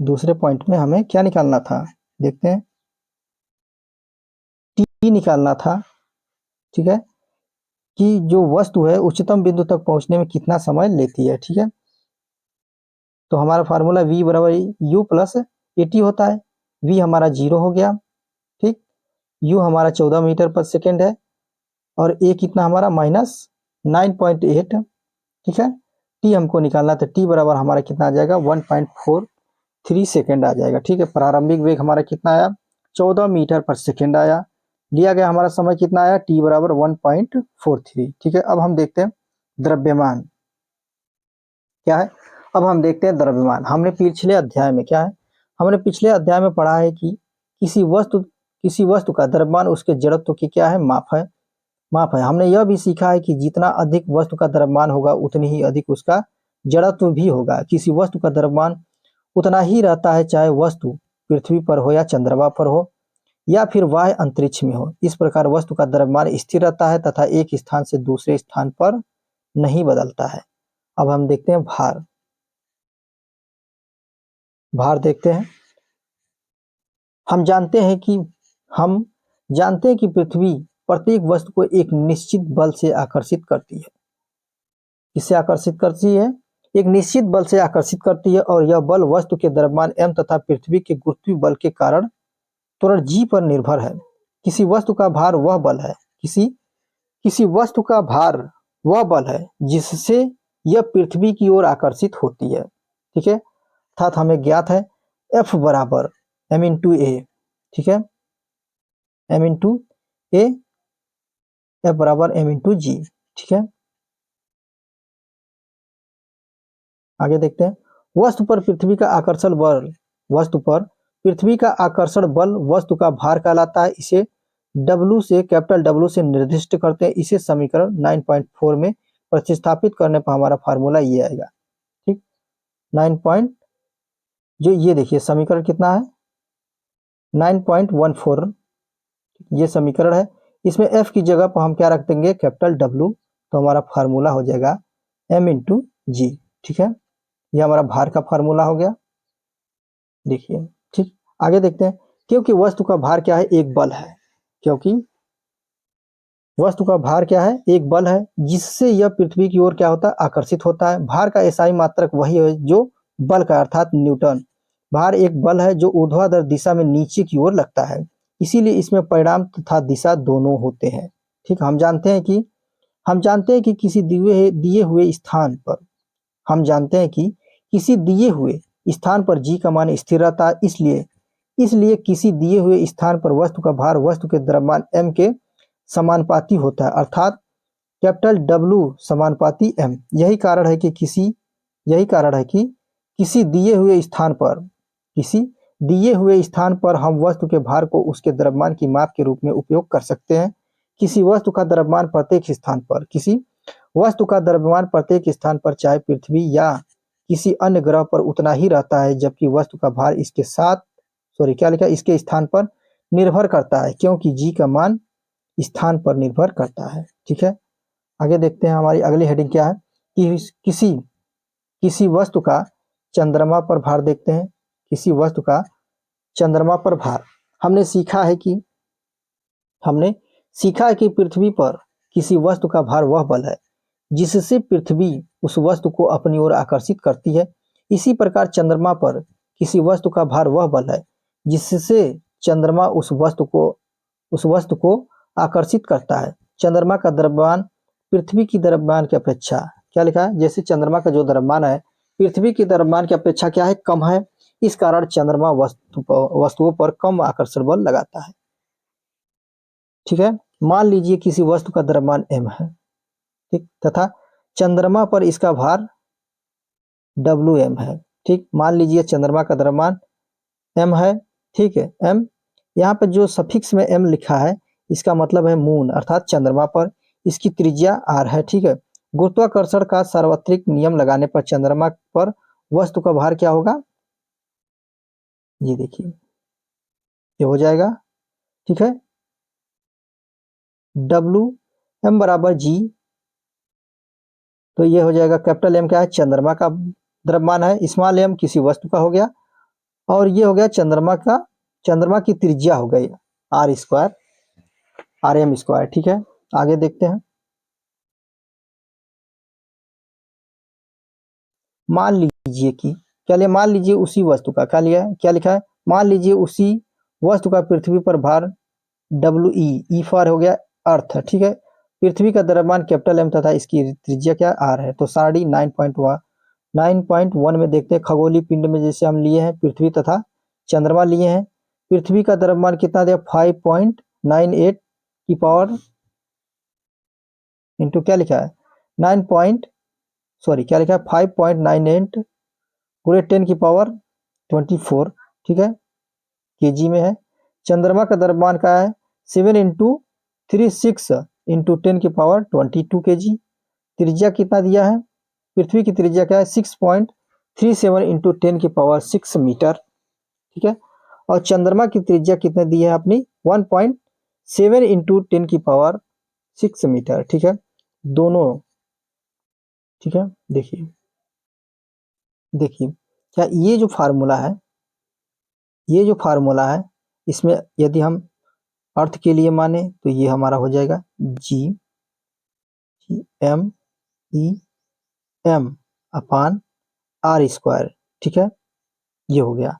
Speaker 1: दूसरे पॉइंट में हमें क्या निकालना था, देखते हैं, टी निकालना था। ठीक है, कि जो वस्तु है उच्चतम बिंदु तक पहुंचने में कितना समय लेती है। ठीक है, तो हमारा फार्मूला v बराबर u प्लस एटी होता है। v हमारा 0 हो गया। ठीक, u हमारा 14 मीटर पर सेकेंड है और a कितना हमारा -9.8। ठीक है, t हमको निकालना था, t बराबर हमारा कितना आ जाएगा 1.43 सेकेंड आ जाएगा। ठीक है, प्रारंभिक वेग हमारा कितना आया 14 मीटर पर सेकेंड आया, लिया गया हमारा समय कितना आया t बराबर 1.43। ठीक है, अब हम देखते हैं द्रव्यमान क्या है। अब हम देखते हैं द्रव्यमान। हमने पिछले अध्याय में क्या है, हमने पिछले अध्याय में पढ़ा है कि किसी वस्तु का द्रव्यमान उसके जड़त्व की क्या है, माप है। हमने यह भी सीखा है कि जितना अधिक वस्तु का द्रव्यमान होगा उतनी ही अधिक उसका जड़त्व भी होगा। किसी वस्तु का द्रव्यमान उतना ही रहता है चाहे वस्तु पृथ्वी पर हो या चंद्रमा पर हो या फिर बाह्य अंतरिक्ष में हो। इस प्रकार वस्तु का द्रव्यमान स्थिर रहता है तथा एक स्थान से दूसरे स्थान पर नहीं बदलता है। अब हम देखते हैं भार। भार देखते हैं। हम जानते हैं कि हम जानते हैं कि पृथ्वी प्रत्येक वस्तु को एक निश्चित बल से आकर्षित करती है। किससे आकर्षित करती है, एक निश्चित बल से आकर्षित करती है और यह बल वस्तु के द्रव्यमान m तथा पृथ्वी के गुरुत्वीय बल के कारण त्वरण g पर निर्भर है। किसी वस्तु का भार वह बल है किसी किसी वस्तु का भार वह बल है जिससे यह पृथ्वी की ओर आकर्षित होती है। ठीक है, अर्थात हमें ज्ञात है F बराबर m इंटू ए। ठीक है, m इंटू ए, F बराबर m इंटू जी। ठीक है, आगे देखते हैं वस्तु पर पृथ्वी का आकर्षण बल, वस्तु पर पृथ्वी का आकर्षण बल वस्तु का भार कहलाता है। इसे W से कैपिटल W से निर्दिष्ट करते हैं। इसे समीकरण 9.4 में प्रतिस्थापित करने पर हमारा फार्मूला ये आएगा। ठीक, 9 पॉइंट, जो ये देखिए समीकरण कितना है 9.14, ये समीकरण है। इसमें F की जगह पर हम क्या रख देंगे कैपिटल W, तो हमारा फार्मूला हो जाएगा m इंटू जी। ठीक है, ये हमारा भार का फार्मूला हो गया। देखिए, ठीक, आगे देखते हैं। क्योंकि वस्तु का भार क्या है, एक बल है। क्योंकि वस्तु का भार क्या है, एक बल है जिससे यह पृथ्वी की ओर क्या होता है, आकर्षित होता है। भार का एसआई मात्रक वही है जो बल का, अर्थात न्यूटन। भार एक बल है जो ऊर्ध्वाधर दिशा में नीचे की ओर लगता है, इसीलिए इसमें परिणाम तथा दिशा दोनों होते हैं। ठीक, हम जानते हैं कि किसी दिए हुए स्थान पर जी का मान स्थिर रहता है। इसलिए किसी दिए हुए स्थान पर वस्तु का भार वस्तु के द्रव्यमान m के समानुपाती होता है, अर्थात कैपिटल W समानुपाती m। यही कारण है कि किसी दिए हुए स्थान पर हम वस्तु के भार को उसके द्रव्यमान की माप के रूप में उपयोग कर सकते हैं। किसी वस्तु का द्रव्यमान प्रत्येक स्थान पर चाहे पृथ्वी या किसी अन्य ग्रह पर उतना ही रहता है, जबकि वस्तु का भार इसके स्थान पर निर्भर करता है, क्योंकि जी का मान स्थान पर निर्भर करता है। ठीक है, आगे देखते हैं हमारी अगली हेडिंग क्या है कि किसी वस्तु का चंद्रमा पर भार देखते हैं। किसी वस्तु का चंद्रमा पर भार। हमने सीखा है कि पृथ्वी पर किसी वस्तु का भार वह बल है जिससे पृथ्वी उस वस्तु को अपनी ओर आकर्षित करती है। इसी प्रकार चंद्रमा पर किसी वस्तु का भार वह बल है जिससे चंद्रमा उस वस्तु को आकर्षित करता है। चंद्रमा का द्रव्यमान पृथ्वी की द्रव्यमान की अपेक्षा, क्या लिखा है, जैसे चंद्रमा का जो द्रव्यमान है पृथ्वी की द्रव्यमान की अपेक्षा क्या है, कम है। इस कारण चंद्रमा वस्तुओं पर कम आकर्षण बल लगाता है। ठीक है, मान लीजिए किसी वस्तु का द्रव्यमान m है, ठीक, तथा चंद्रमा पर इसका भार Wm है। ठीक, मान लीजिए चंद्रमा का द्रव्यमान m है। ठीक है, m, यहाँ पे जो सफिक्स में m लिखा है इसका मतलब है मून, अर्थात चंद्रमा पर। इसकी त्रिज्या r है। ठीक है, गुरुत्वाकर्षण का सार्वत्रिक नियम लगाने पर चंद्रमा पर वस्तु का भार क्या होगा, ये देखिए, ये हो जाएगा। ठीक है, WM बराबर जी, तो ये हो जाएगा कैपिटल M क्या है, चंद्रमा का द्रव्यमान है, स्मॉल m किसी वस्तु का हो गया, और ये हो गया चंद्रमा की त्रिज्या हो गई RM², ठीक है। आगे देखते हैं। मान लीजिए कि मान लीजिए उसी वस्तु का क्या लिखा है, मान लीजिए उसी वस्तु का पृथ्वी पर भार WE फॉर हो गया अर्थ, ठीक है। पृथ्वी का द्रव्यमान कैपिटल M तथा इसकी त्रिज्या क्या R है। तो सारणी 9.1 में देखते हैं। खगोलीय पिंड में जैसे हम लिए हैं पृथ्वी तथा चंद्रमा लिए हैं। पृथ्वी का द्रव्यमान कितना दिया, 5.98 की पावर इंटू क्या लिखा है, 5.98 पूरे 10 की पावर 24, ठीक है, केजी में है। चंद्रमा का द्रव्यमान का है 7 × 36 × 10 की पावर 22 केजी। त्रिज्या कितना दिया है, पृथ्वी की त्रिज्या क्या है, 6.37 × 10 की पावर 6 मीटर, ठीक है। और चंद्रमा की त्रिज्या कितने दी है अपनी, 1.7 × 10 की पावर 6 मीटर, ठीक है, दोनों, ठीक है। देखिए क्या ये जो फार्मूला है इसमें यदि हम अर्थ के लिए माने तो ये हमारा हो जाएगा GMEM/R², ठीक है, ये हो गया,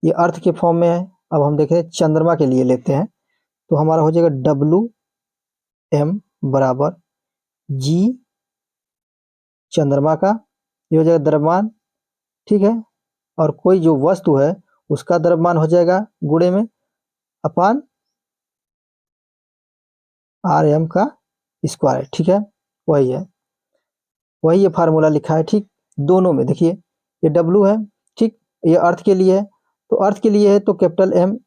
Speaker 1: ये अर्थ के फॉर्म में है। अब हम देखें चंद्रमा के लिए लेते हैं, तो हमारा हो जाएगा WM बराबर G, चंद्रमा का ये हो जाएगा द्रव्यमान, ठीक है, और कोई जो वस्तु है उसका द्रव्यमान हो जाएगा गुणे में अपान RM², ठीक है, वही ये फार्मूला लिखा है, ठीक। दोनों में देखिए ये W है, ठीक, ये अर्थ के लिए है, तो अर्थ के लिए है तो कैपिटल M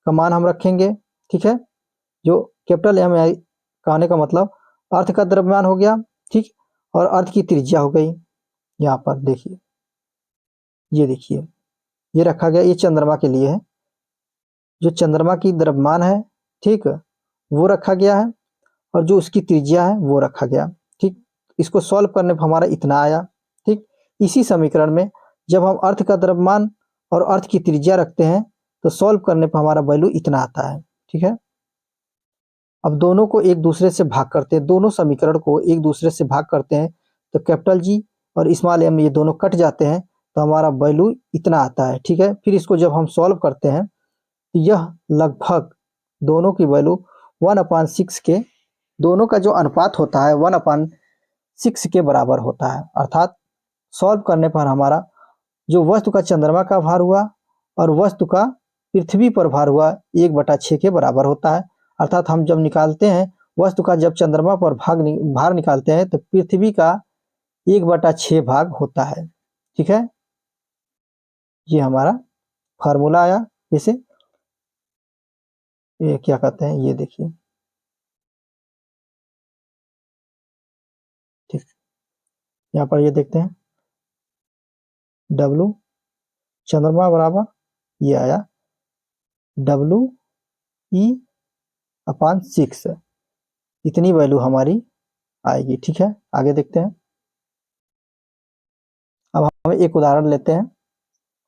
Speaker 1: का मान हम रखेंगे, ठीक है, जो कैपिटल M कहने का मतलब अर्थ का द्रव्यमान हो गया, ठीक, और अर्थ की त्रिज्या हो गई। यहाँ पर देखिए ये रखा गया, ये चंद्रमा के लिए है, जो चंद्रमा की द्रव्यमान है, ठीक, वो रखा गया है, और जो उसकी त्रिज्या है वो रखा गया, ठीक। इसको सॉल्व करने पर हमारा इतना आया, ठीक। इसी समीकरण में जब हम अर्थ का द्रव्यमान और अर्थ की त्रिज्या रखते हैं तो सॉल्व करने पर हमारा वैल्यू इतना आता है, ठीक है। अब दोनों को एक दूसरे से भाग करते हैं, दोनों समीकरण को एक दूसरे से भाग करते हैं, तो कैपिटल G और स्मॉल m ये दोनों कट जाते हैं, तो हमारा वैल्यू इतना आता है, ठीक है। फिर इसको जब हम सॉल्व करते हैं तो यह लगभग दोनों की वैल्यू 1/6 के, दोनों का जो अनुपात होता है 1/6 के बराबर होता है। अर्थात सॉल्व करने पर हमारा जो वस्तु का चंद्रमा का भार हुआ और वस्तु का पृथ्वी पर भार हुआ 1/6 के बराबर होता है। अर्थात हम जब निकालते हैं वस्तु का, जब चंद्रमा पर भार निकालते हैं तो पृथ्वी का 1/6 भाग होता है, ठीक है। ये हमारा फार्मूला आया। जैसे ये क्या कहते हैं, ये देखिए, ठीक, यहाँ पर ये देखते हैं W चंद्रमा बराबर ये आया WE/6, इतनी वैल्यू हमारी आएगी, ठीक है। आगे देखते हैं। अब हम एक उदाहरण लेते हैं।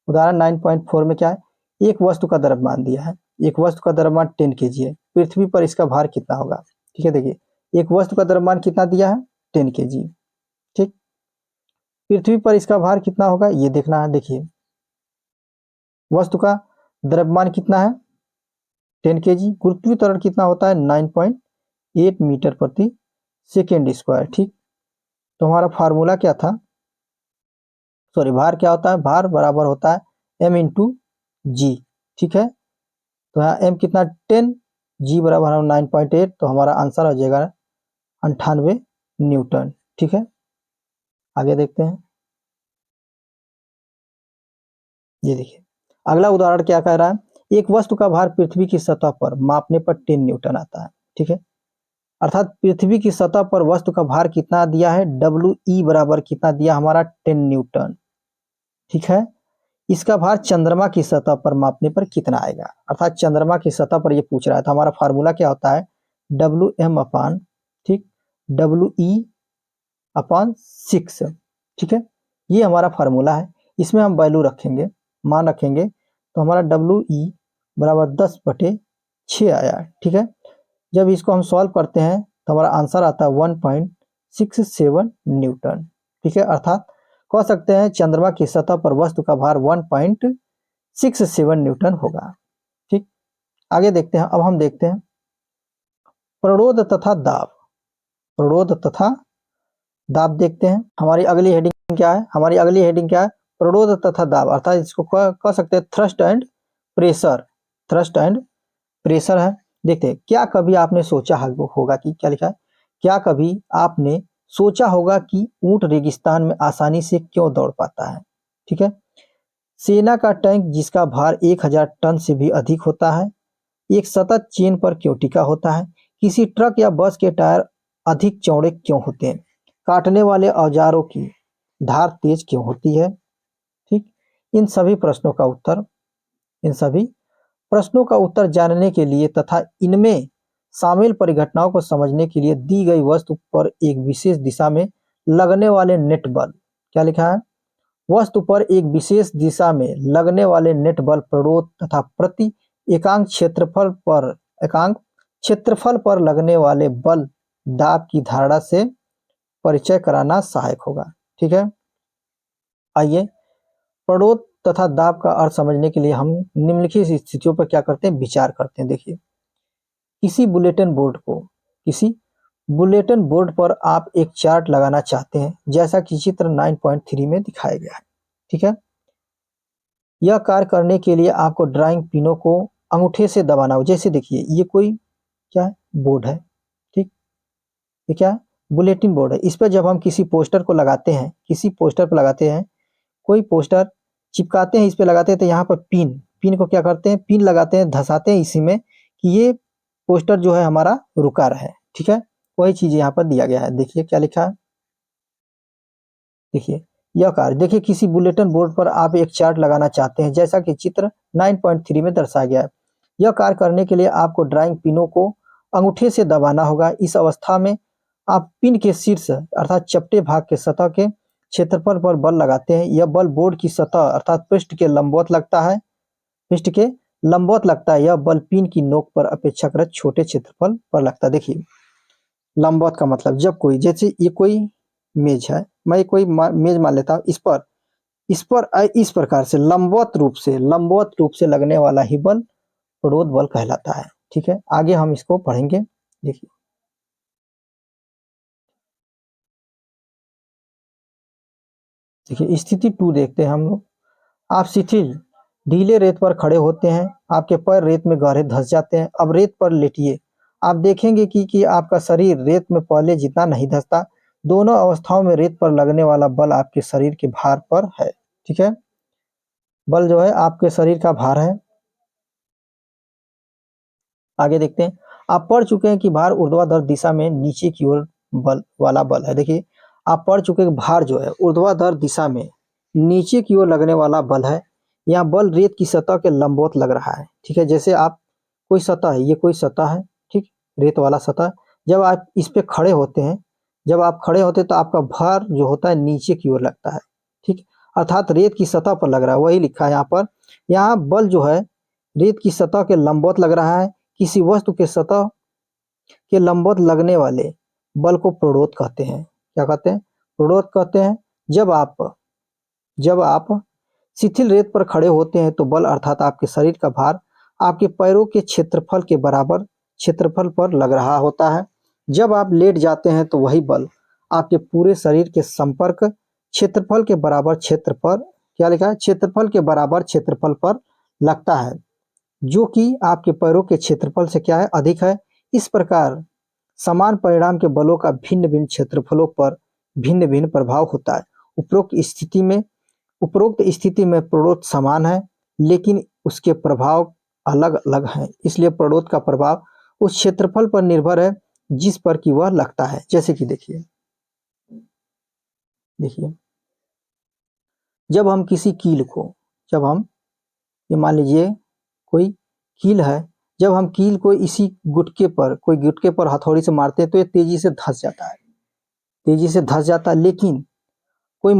Speaker 1: उदाहरण 9.4 में क्या है, एक वस्तु का द्रव्यमान दिया है, एक वस्तु का द्रव्यमान 10 kg है, पृथ्वी पर इसका भार कितना होगा, ठीक है। देखिए एक वस्तु का द्रव्यमान कितना दिया है, 10 kg, ठीक। पृथ्वी पर इसका भार कितना होगा ये देखना है। देखिए वस्तु का द्रव्यमान कितना है, 10 kg, गुरुत्वीय त्वरण कितना होता है, 9.8 मीटर प्रति सेकेंड स्क्वायर, ठीक। तो हमारा फार्मूला क्या था, भार क्या होता है, भार बराबर होता है M/G, ठीक है। तो यहाँ M कितना 10, G बराबर 9.8, तो हमारा आंसर हो जाएगा 98 न्यूटन, ठीक है। आगे देखते हैं। ये देखिए अगला उदाहरण क्या कह रहा है, एक वस्तु का भार पृथ्वी की सतह पर मापने पर 10 न्यूटन आता है, ठीक है। अर्थात पृथ्वी की सतह पर वस्तु का भार कितना दिया है, WE बराबर कितना दिया हमारा 10 न्यूटन, ठीक है। इसका भार चंद्रमा की सतह पर मापने पर कितना आएगा। अर्थात चंद्रमा की सतह पर ये पूछ रहा था। हमारा फार्मूला क्या होता है, WM अपान, ठीक, WE/6, ठीक है। ये हमारा फार्मूला है, इसमें हम वैल्यू रखेंगे, मान रखेंगे, तो हमारा WE बराबर 10/6 आया, ठीक है। जब इसको हम सॉल्व करते हैं तो हमारा आंसर आता है 1.67 न्यूटन, ठीक है। अर्थात कह सकते हैं चंद्रमा की सतह पर वस्तु का भार 1.67 न्यूटन होगा, ठीक। आगे देखते हैं, अब हम देखते हैं प्रणोद तथा दाब। प्रणोद तथा दाब देखते हैं। हमारी अगली हेडिंग क्या है? हमारी अगली हेडिंग क्या है? प्रणोद तथा दाब, अर्थात इसको कह सकते हैं thrust and pressure. Thrust and pressure है। देखते हैं, क्या कभी आपने सोचा होगा कि, क्या लिखा है, क्या कभी आपने सोचा होगा कि ऊंट रेगिस्तान में आसानी से क्यों दौड़ पाता है? ठीक है। सेना का टैंक जिसका भार 1000 टन से भी अधिक होता है, एक सतत चेन पर क्यों टिका होता है? किसी ट्रक या बस के टायर अधिक चौड़े क्यों होते हैं? काटने वाले औजारों की धार तेज क्यों होती है? ठीक, इन सभी प्रश्नों का उत्तर, इन सभी प्रश्नों का उत्तर जानने के लिए तथा इनमें शामिल परिघटनाओं को समझने के लिए दी गई वस्तु पर एक विशेष दिशा में लगने वाले नेट बल, क्या लिखा है? वस्तु पर एक विशेष दिशा में लगने वाले नेट बल प्रणोद तथा प्रति एकांक क्षेत्रफल पर लगने वाले बल दाब की धारणा से परिचय कराना सहायक होगा, ठीक है। आइए प्रणोद तथा दाब का अर्थ समझने के लिए हम निम्नलिखित स्थितियों पर क्या करते हैं, विचार करते हैं। देखिए, किसी बुलेटिन बोर्ड पर आप एक चार्ट लगाना चाहते हैं, जैसा कि चित्र 9.3 में दिखाया गया है, ठीक है। यह कार्य करने के लिए आपको ड्राइंग पिनों को अंगूठे से दबाना हो। जैसे देखिए, ये कोई क्या है, बोर्ड है, ठीक, ये क्या है, बुलेटिन बोर्ड है। इस पर जब हम किसी पोस्टर को लगाते हैं, कोई पोस्टर चिपकाते हैं, इस पे लगाते हैं, तो यहाँ पर पिन को क्या करते हैं, पिन लगाते हैं, धसाते हैं इसी में, कि ये पोस्टर जो है हमारा रुका रहे, ठीक है। वही चीज यहाँ पर दिया गया है। देखिए क्या लिखा है, देखिए यह कार्य, देखिए किसी बुलेटिन बोर्ड पर आप एक चार्ट लगाना चाहते हैं, जैसा कि चित्र 9.3 में दर्शाया गया है। यह कार्य करने के लिए आपको ड्राइंग पिनों को अंगूठे से दबाना होगा। इस अवस्था में आप पिन के शीर्ष अर्थात चपटे भाग के सतह के क्षेत्रफल पर बल लगाते हैं। यह बल बोर्ड की सतह अर्थात पृष्ठ के लंबवत लगता है, यह बल पिन की नोक पर अपेक्षाकृत छोटे क्षेत्रफल पर लगता है। देखिए, लंबवत का मतलब, जब कोई, जैसे ये कोई मेज है, मैं कोई मेज मान लेता हूँ, इस प्रकार से लंबवत रूप से लगने वाला ही बल प्रणोद बल कहलाता है, ठीक है। आगे हम इसको पढ़ेंगे। देखिए स्थिति 2 देखते हैं हम लोग। आप शिथिल ढीले रेत पर खड़े होते हैं, आपके पैर रेत में गहरे धंस जाते हैं। अब रेत पर लेटिए, आप देखेंगे कि आपका शरीर रेत में पहले जितना नहीं धंसता। दोनों अवस्थाओं में रेत पर लगने वाला बल आपके शरीर के भार पर है, ठीक है। बल जो है आपके शरीर का भार है। आगे देखते हैं, आप पढ़ चुके हैं कि भार ऊर्ध्वाधर दिशा में नीचे की ओर बल है। देखिए, आप पढ़ चुके हैं भार जो है ऊर्ध्वाधर दिशा में नीचे की ओर लगने वाला बल है। यहाँ बल रेत की सतह के लंबवत लग रहा है, ठीक है। जैसे आप कोई सतह है, ये कोई सतह है, ठीक, रेत वाला सतह। जब आप इस पे खड़े होते हैं, तो आपका भार जो होता है नीचे की ओर लगता है, ठीक, अर्थात रेत की सतह पर लग रहा है। वही लिखा है यहाँ पर। यहाँ बल जो है रेत की सतह के लंबवत लग रहा है। किसी वस्तु के सतह के लंबवत लगने वाले बल को प्रणोद कहते हैं। क्या कहते हैं? प्रणोद कहते हैं। जब आप शिथिल रेत पर खड़े होते हैं तो बल अर्थात आपके शरीर का भार आपके पैरों के क्षेत्रफल के बराबर क्षेत्रफल पर लग रहा होता है। जब आप लेट जाते हैं तो वही बल आपके पूरे शरीर के संपर्क क्षेत्रफल के बराबर क्षेत्र पर, क्या लिखा है, क्षेत्रफल के बराबर क्षेत्रफल पर लगता है, जो कि आपके पैरों के क्षेत्रफल से क्या है, अधिक है। इस प्रकार समान परिणाम के बलों का भिन्न भिन्न क्षेत्रफलों पर भिन्न भिन्न प्रभाव होता है। उपरोक्त स्थिति में प्रणोद समान है, लेकिन उसके प्रभाव अलग अलग हैं। इसलिए प्रणोद का प्रभाव उस क्षेत्रफल पर निर्भर है जिस पर कि वह लगता है। जैसे कि देखिए, जब हम किसी कील को, ये मान लीजिए कोई कील है, जब हम कील को इसी गुटके पर, कोई गुटके पर हथौड़ी से मारते हैं तो ये तेजी से धंस जाता है, तेजी से धंस जाता है। लेकिन कोई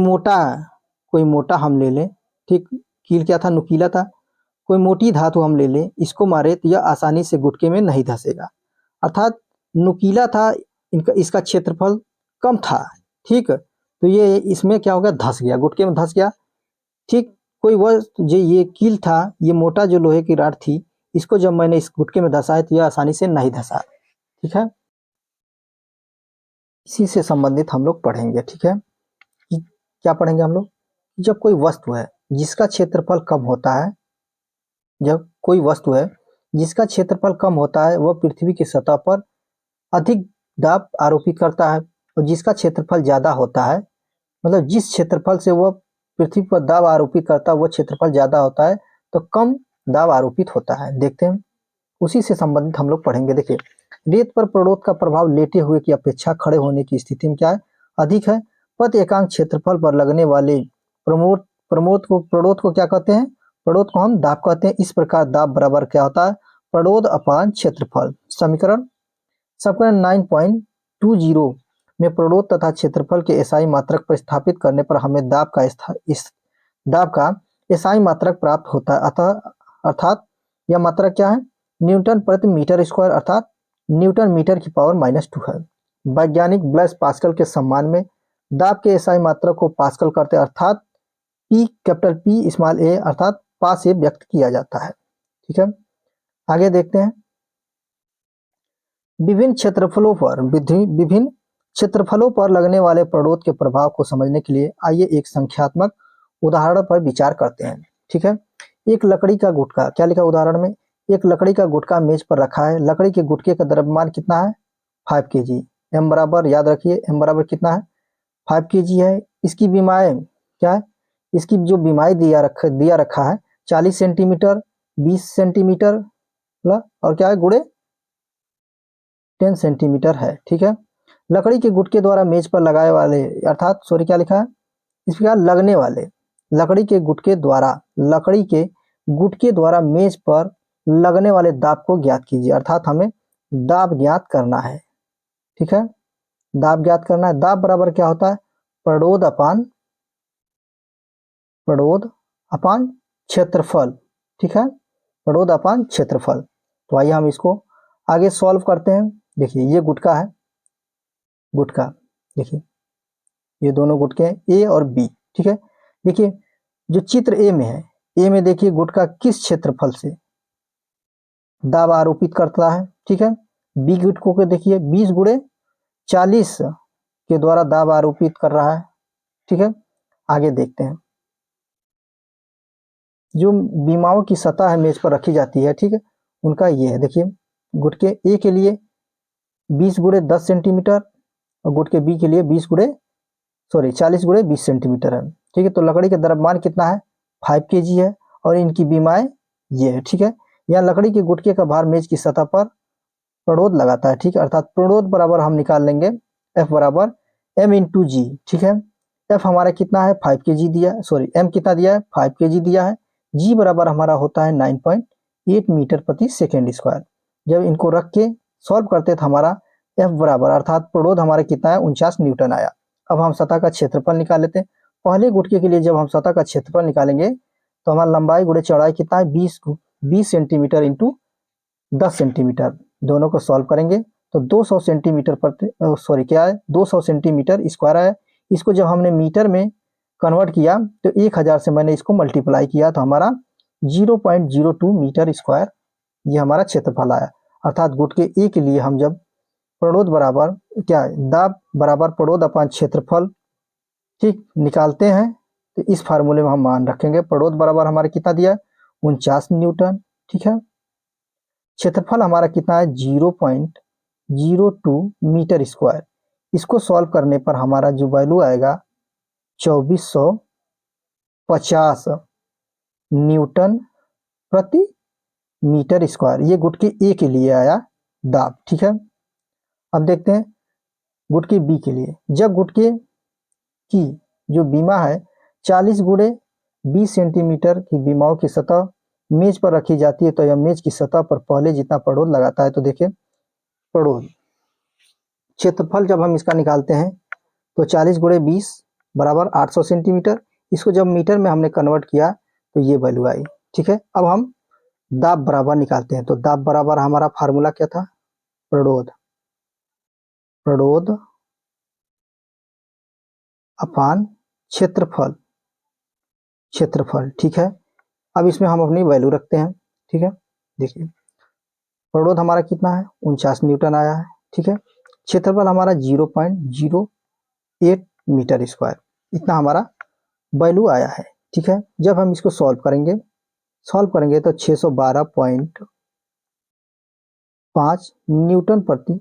Speaker 1: मोटा हम ले लें, ठीक, कील क्या था, नुकीला था, कोई मोटी धातु हम ले लें, इसको मारे तो यह आसानी से गुटके में नहीं धंसेगा। अर्थात नुकीला था, इसका क्षेत्रफल कम था, ठीक, तो ये इसमें क्या हो गया, धंस गया, गुटके में धंस गया। ठीक, कोई वस्तु जो ये कील था, ये मोटा जो लोहे की रॉड थी, इसको जब मैंने इस गुटके में धंसाया तो यह आसानी से नहीं धंसा। ठीक है, इसी से संबंधित हम लोग पढ़ेंगे। ठीक है, कि क्या पढ़ेंगे हम लोग, जब कोई वस्तु है जिसका क्षेत्रफल कम होता है, जब कोई वस्तु है जिसका क्षेत्रफल कम होता है, वह पृथ्वी की सतह पर अधिक दाब आरोपित करता है, और जिसका क्षेत्रफल ज्यादा होता है, मतलब जिस क्षेत्रफल से वह पृथ्वी पर दाब आरोपित करता है, वह क्षेत्रफल ज्यादा होता है, तो कम दाब आरोपित होता है। देखते हैं, उसी से संबंधित हम लोग पढ़ेंगे। देखिए, रेत पर प्रणोद का प्रभाव लेटे हुए की अपेक्षा खड़े होने की स्थिति में क्या है, अधिक है। पथ एकांक क्षेत्रफल पर लगने वाले प्रणोद को क्या कहते हैं, प्रणोद को हम दाब कहते हैं। इस प्रकार दाब बराबर क्या होता है, प्रणोद अपान क्षेत्रफल। समीकरण 9.20 में प्रणोद तथा क्षेत्रफल के एसआई मात्रक पर स्थापित करने पर हमें दाब का एसआई मात्रक प्राप्त होता है। अर्थात यह मात्रक क्या है, न्यूटन प्रति मीटर स्क्वायर, अर्थात न्यूटन मीटर की पावर -2 है। वैज्ञानिक ब्लेस पास्कल के सम्मान में दाब के एसआई मात्रक को पास्कल करते हैं, अर्थात पी कैपिटल पी स्मॉल ए, अर्थात पा से व्यक्त किया जाता है। ठीक है, आगे देखते हैं। विभिन्न क्षेत्रफलों पर लगने वाले प्रणोद के प्रभाव को समझने के लिए आइए एक संख्यात्मक उदाहरण पर विचार करते हैं। ठीक है, एक लकड़ी का गुटका, क्या लिखा उदाहरण में, एक लकड़ी का गुटका मेज पर रखा है। लकड़ी के गुटके का द्रव्यमान कितना है, 5 kg। एम बराबर, याद रखिए, एम बराबर कितना है, 5 kg है। इसकी बीमाएं क्या है, इसकी जो बीमाई दिया रखा है 40 सेंटीमीटर, 20 सेंटीमीटर और क्या है, गुणे 10 सेंटीमीटर है। ठीक है, लकड़ी के गुटके द्वारा मेज पर लगाए वाले, अर्थात सॉरी क्या लिखा है, इस प्रकार लगने वाले, लकड़ी के गुटके द्वारा मेज पर लगने वाले दाब को ज्ञात कीजिए। अर्थात हमें दाब ज्ञात करना है। ठीक है, दाब ज्ञात करना है। दाब बराबर क्या होता है, प्रणोद अपान क्षेत्रफल। ठीक है, प्रणोद अपान क्षेत्रफल। तो आइए हम इसको आगे सॉल्व करते हैं। देखिए, ये गुटका है, गुटका, देखिए ये दोनों गुटके हैं, ए और बी। ठीक है, देखिए जो चित्र ए में है, ए में देखिए गुटका किस क्षेत्रफल से दाब आरोपित करता है। ठीक है, बी गुटकों को देखिए 20 गुणे 40 के द्वारा दाब आरोपित कर रहा है। ठीक है, आगे देखते हैं। जो बीमाओं की सतह है मेज पर रखी जाती है, ठीक है, उनका ये है। देखिए, गुटके ए के लिए 20 गुणे 10 सेंटीमीटर और गुटके बी के लिए 40 गुणे 20 सेंटीमीटर है। ठीक है, तो लकड़ी का द्रव्यमान कितना है, 5 kg है, और इनकी बीमाएं ये है। ठीक है, यहाँ लकड़ी के गुटके का भार मेज की सतह पर प्रणोद लगाता है। ठीक है, अर्थात प्रणोद बराबर हम निकाल लेंगे F बराबर m/g। ठीक है, F हमारा कितना है, 5 kg दिया, सॉरी m कितना दिया है, 5 kg दिया है। g बराबर हमारा होता है 9.8 मीटर प्रति सेकेंड स्क्वायर। जब इनको रख के सॉल्व करते तो हमारा F बराबर, अर्थात प्रणोद हमारा कितना है, 49 न्यूटन आया। अब हम सतह का क्षेत्रफल निकाल लेते हैं। पहले गुटके के लिए जब हम सतह का क्षेत्रफल निकालेंगे तो हमारा लंबाई गुणे चौड़ाई कितना है, 20 सेंटीमीटर इंटू 10 सेंटीमीटर, दोनों को सॉल्व करेंगे तो 200 सेंटीमीटर प्रति, सॉरी क्या है, 200 सेंटीमीटर स्क्वायर है। इसको जब हमने मीटर में कन्वर्ट किया तो 1000 से मैंने इसको मल्टीप्लाई किया तो हमारा 0.02 मीटर स्क्वायर ये हमारा क्षेत्रफल आया। अर्थात गुटके ए के लिए हम जब प्रणोद बराबर क्या है, दाब बराबर प्रणोद अपान क्षेत्रफल, ठीक, निकालते हैं तो इस फार्मूले में हम मान रखेंगे। प्रणोद बराबर हमारा कितना दिया है, 49 न्यूटन। ठीक है, क्षेत्रफल हमारा कितना है, 0.02 मीटर स्क्वायर। इसको सॉल्व करने पर हमारा जो वैल्यू आएगा 2450 न्यूटन प्रति मीटर स्क्वायर। ये गुटके ए के लिए आया दाब। ठीक है, अब देखते हैं गुटके बी के लिए। जब गुटके की जो बीमा है 40 गुणे 20 सेंटीमीटर की बीमाओं की सतह मेज पर रखी जाती है तो यह मेज की सतह पर पहले जितना पड़ोद लगाता है। तो देखिए पड़ोद क्षेत्रफल जब हम इसका निकालते हैं तो 40 गुणे 20 बराबर 800 सेंटीमीटर। इसको जब मीटर में हमने कन्वर्ट किया तो ये वैल्यू आई। ठीक है, अब हम दाब बराबर निकालते हैं। तो दाब बराबर हमारा फार्मूला क्या था, पड़ोद पड़ोद अपान क्षेत्रफल क्षेत्रफल। ठीक है, अब इसमें हम अपनी वैल्यू रखते हैं। ठीक है, देखिए पड़ोद हमारा कितना है, 49 न्यूटन आया है। ठीक है, क्षेत्रफल हमारा 0.08 मीटर स्क्वायर, इतना हमारा वैल्यू आया है। ठीक है, जब हम इसको सॉल्व करेंगे तो 612.5 न्यूटन प्रति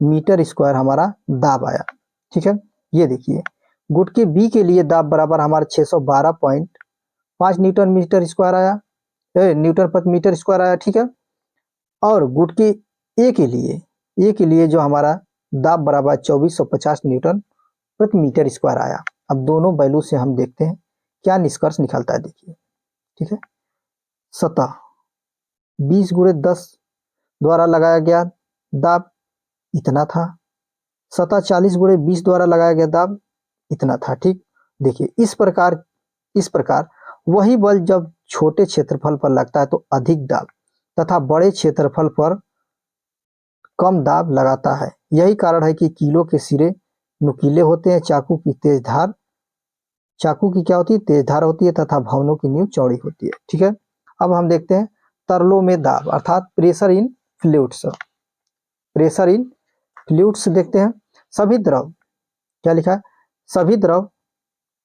Speaker 1: मीटर स्क्वायर हमारा दाब आया। ठीक है, ये देखिए गुट के बी के लिए दाब बराबर हमारा 612.5 न्यूटन मीटर स्क्वायर आया, न्यूटन प्रति मीटर स्क्वायर आया। ठीक है, और गुट के ए के लिए जो हमारा दाब बराबर 2450 न्यूटन प्रति मीटर स्क्वायर आया। अब दोनों वैल्यू से हम देखते हैं क्या निष्कर्ष निकलता है। देखिए ठीक है, सतह 20 गुणे 10 द्वारा लगाया गया दाब इतना था, सतह 40 गुणे 20 द्वारा लगाया गया दाब इतना था। ठीक, देखिए इस प्रकार वही बल जब छोटे क्षेत्रफल पर लगता है तो अधिक दाब तथा बड़े क्षेत्रफल पर कम दाब लगाता है। यही कारण है कि कीलों के सिरे नुकीले होते हैं, चाकू की क्या होती है, तेज धार होती है तथा भवनों की नींव चौड़ी होती है। ठीक है, अब हम देखते हैं तरलों में दाब अर्थात प्रेशर इन फ्लूइड्स। देखते हैं, सभी द्रव क्या लिखा है, सभी द्रव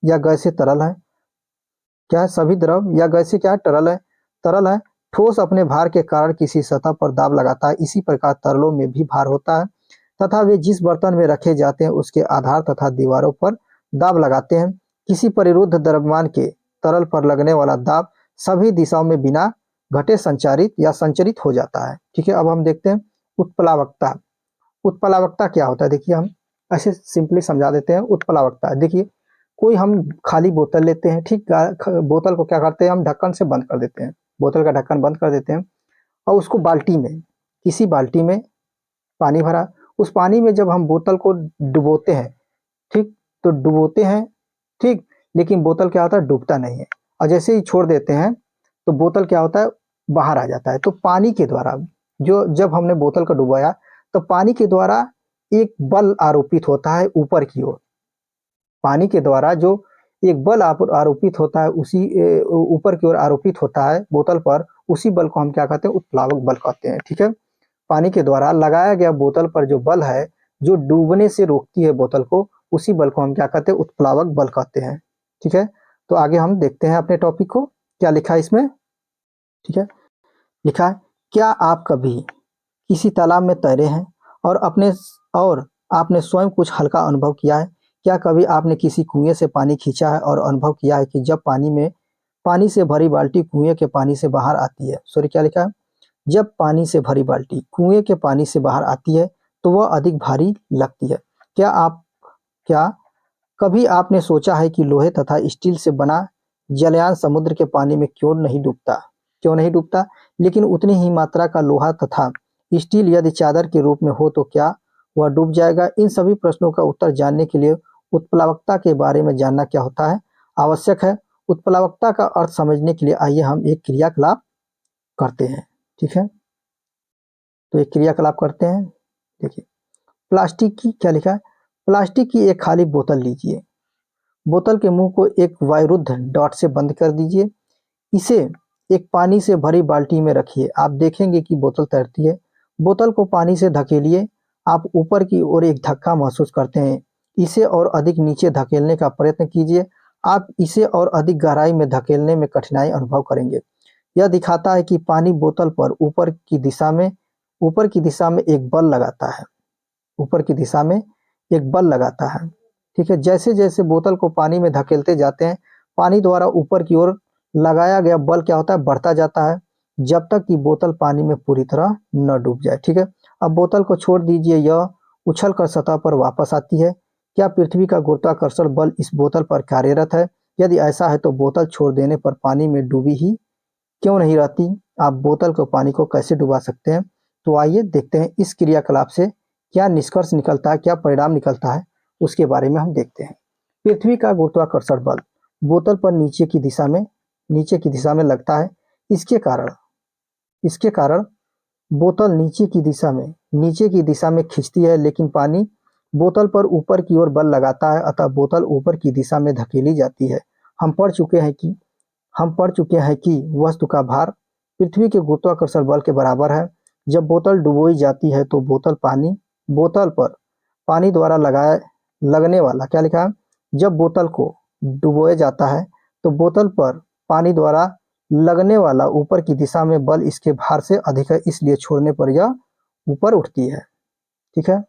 Speaker 1: या गैसें तरल है। क्या है, सभी द्रव या गैसें क्या है, तरल है। ठोस अपने भार के कारण किसी सतह पर दाब लगाता है, इसी प्रकार तरलों में भी भार होता है तथा वे जिस बर्तन में रखे जाते हैं उसके आधार तथा दीवारों पर दाब लगाते हैं। किसी परिरुद्ध द्रव्यमान के तरल पर लगने वाला दाब सभी दिशाओं में बिना घटे संचरित हो जाता है। ठीक है, अब हम देखते हैं उत्प्लावकता क्या होता है। देखिए हम ऐसे सिंपली समझा देते हैं। उत्प्लावकता देखिए, कोई हम खाली बोतल लेते हैं, ठीक, बोतल को क्या करते हैं, हम ढक्कन से बंद कर देते हैं, बोतल का ढक्कन बंद कर देते हैं और उसको किसी बाल्टी में पानी भरा, उस पानी में जब हम बोतल को डुबोते हैं, ठीक, तो डुबोते हैं, ठीक, लेकिन बोतल क्या होता है, डूबता नहीं है, और जैसे ही छोड़ देते हैं तो बोतल क्या होता है, बाहर आ जाता है। तो पानी के द्वारा जब हमने बोतल को डुबाया तो पानी के द्वारा एक बल आरोपित होता है ऊपर की ओर, पानी के द्वारा जो एक बल आरोपित होता है, उसी ऊपर की ओर आरोपित होता है बोतल पर, उसी बल को हम क्या कहते हैं, उत्प्लावक बल कहते हैं। ठीक है, पानी के द्वारा लगाया गया बोतल पर जो बल है, जो डूबने से रोकती है बोतल को, उसी बल को हम क्या कहते हैं, उत्प्लावक बल कहते हैं। ठीक है, तो आगे हम देखते हैं अपने टॉपिक को, क्या लिखा है इसमें। ठीक है, लिखा है, क्या आप कभी किसी तालाब में तैरे हैं और आपने स्वयं कुछ हल्का अनुभव किया है। क्या कभी आपने किसी कुएं से पानी खींचा है और अनुभव किया है कि जब पानी से भरी बाल्टी कुएं के पानी से बाहर आती है, सॉरी क्या लिखा है, जब पानी से भरी बाल्टी कुएं के पानी से बाहर आती है तो वह अधिक भारी लगती है। क्या कभी आपने सोचा है कि लोहे तथा स्टील से बना जलयान समुद्र के पानी में क्यों नहीं डूबता, लेकिन उतनी ही मात्रा का लोहा तथा स्टील यदि चादर के रूप में हो तो क्या वह डूब जाएगा। इन सभी प्रश्नों का उत्तर जानने के लिए उत्प्लावकता के बारे में जानना क्या होता है, आवश्यक है। उत्प्लावकता का अर्थ समझने के लिए आइए हम एक क्रियाकलाप करते हैं। ठीक है, तो एक क्रियाकलाप करते हैं। देखिए प्लास्टिक की क्या लिखा है, प्लास्टिक की एक खाली बोतल लीजिए, बोतल के मुंह को एक वायुरुद्ध डॉट से बंद कर दीजिए, इसे एक पानी से भरी बाल्टी में रखिए, आप देखेंगे कि बोतल तैरती है। बोतल को पानी से धकेलिए, आप ऊपर की ओर एक धक्का महसूस करते हैं, इसे और अधिक नीचे धकेलने का प्रयत्न कीजिए, आप इसे और अधिक गहराई में धकेलने में कठिनाई अनुभव करेंगे। यह दिखाता है कि पानी बोतल पर ऊपर की दिशा में एक बल लगाता है, ठीक है, जैसे जैसे बोतल को पानी में धकेलते जाते हैं, पानी द्वारा ऊपर की ओर लगाया गया बल क्या होता है, बढ़ता जाता है, जब तक कि बोतल पानी में पूरी तरह न डूब जाए। ठीक है, अब बोतल को छोड़ दीजिए, यह उछल कर सतह पर वापस आती है। क्या पृथ्वी का गुरुत्वाकर्षण बल इस बोतल पर कार्यरत है? यदि ऐसा है तो बोतल छोड़ देने पर पानी में डूबी ही क्यों नहीं रहती? आप बोतल को पानी को कैसे डुबा सकते हैं? तो आइए देखते हैं इस क्रियाकलाप से क्या निष्कर्ष निकलता है, क्या परिणाम निकलता है, उसके बारे में हम देखते हैं। पृथ्वी का गुरुत्वाकर्षण बल बोतल पर नीचे की दिशा में लगता है। इसके कारण इसके कारण बोतल नीचे की दिशा में खींचती है, लेकिन पानी बोतल पर ऊपर की ओर बल लगाता है, अतः बोतल ऊपर की दिशा में धकेली जाती है। हम पढ़ चुके हैं कि वस्तु का भार पृथ्वी के गुरुत्वाकर्षण बल के बराबर है। जब बोतल डुबोई जाती है तो बोतल पर पानी द्वारा लगाए लगने वाला क्या लिखा है? जब बोतल को डुबोया जाता है तो बोतल पर पानी द्वारा लगने वाला ऊपर की दिशा में बल इसके भार से अधिक है, इसलिए छोड़ने पर यह ऊपर उठती है। ठीक है।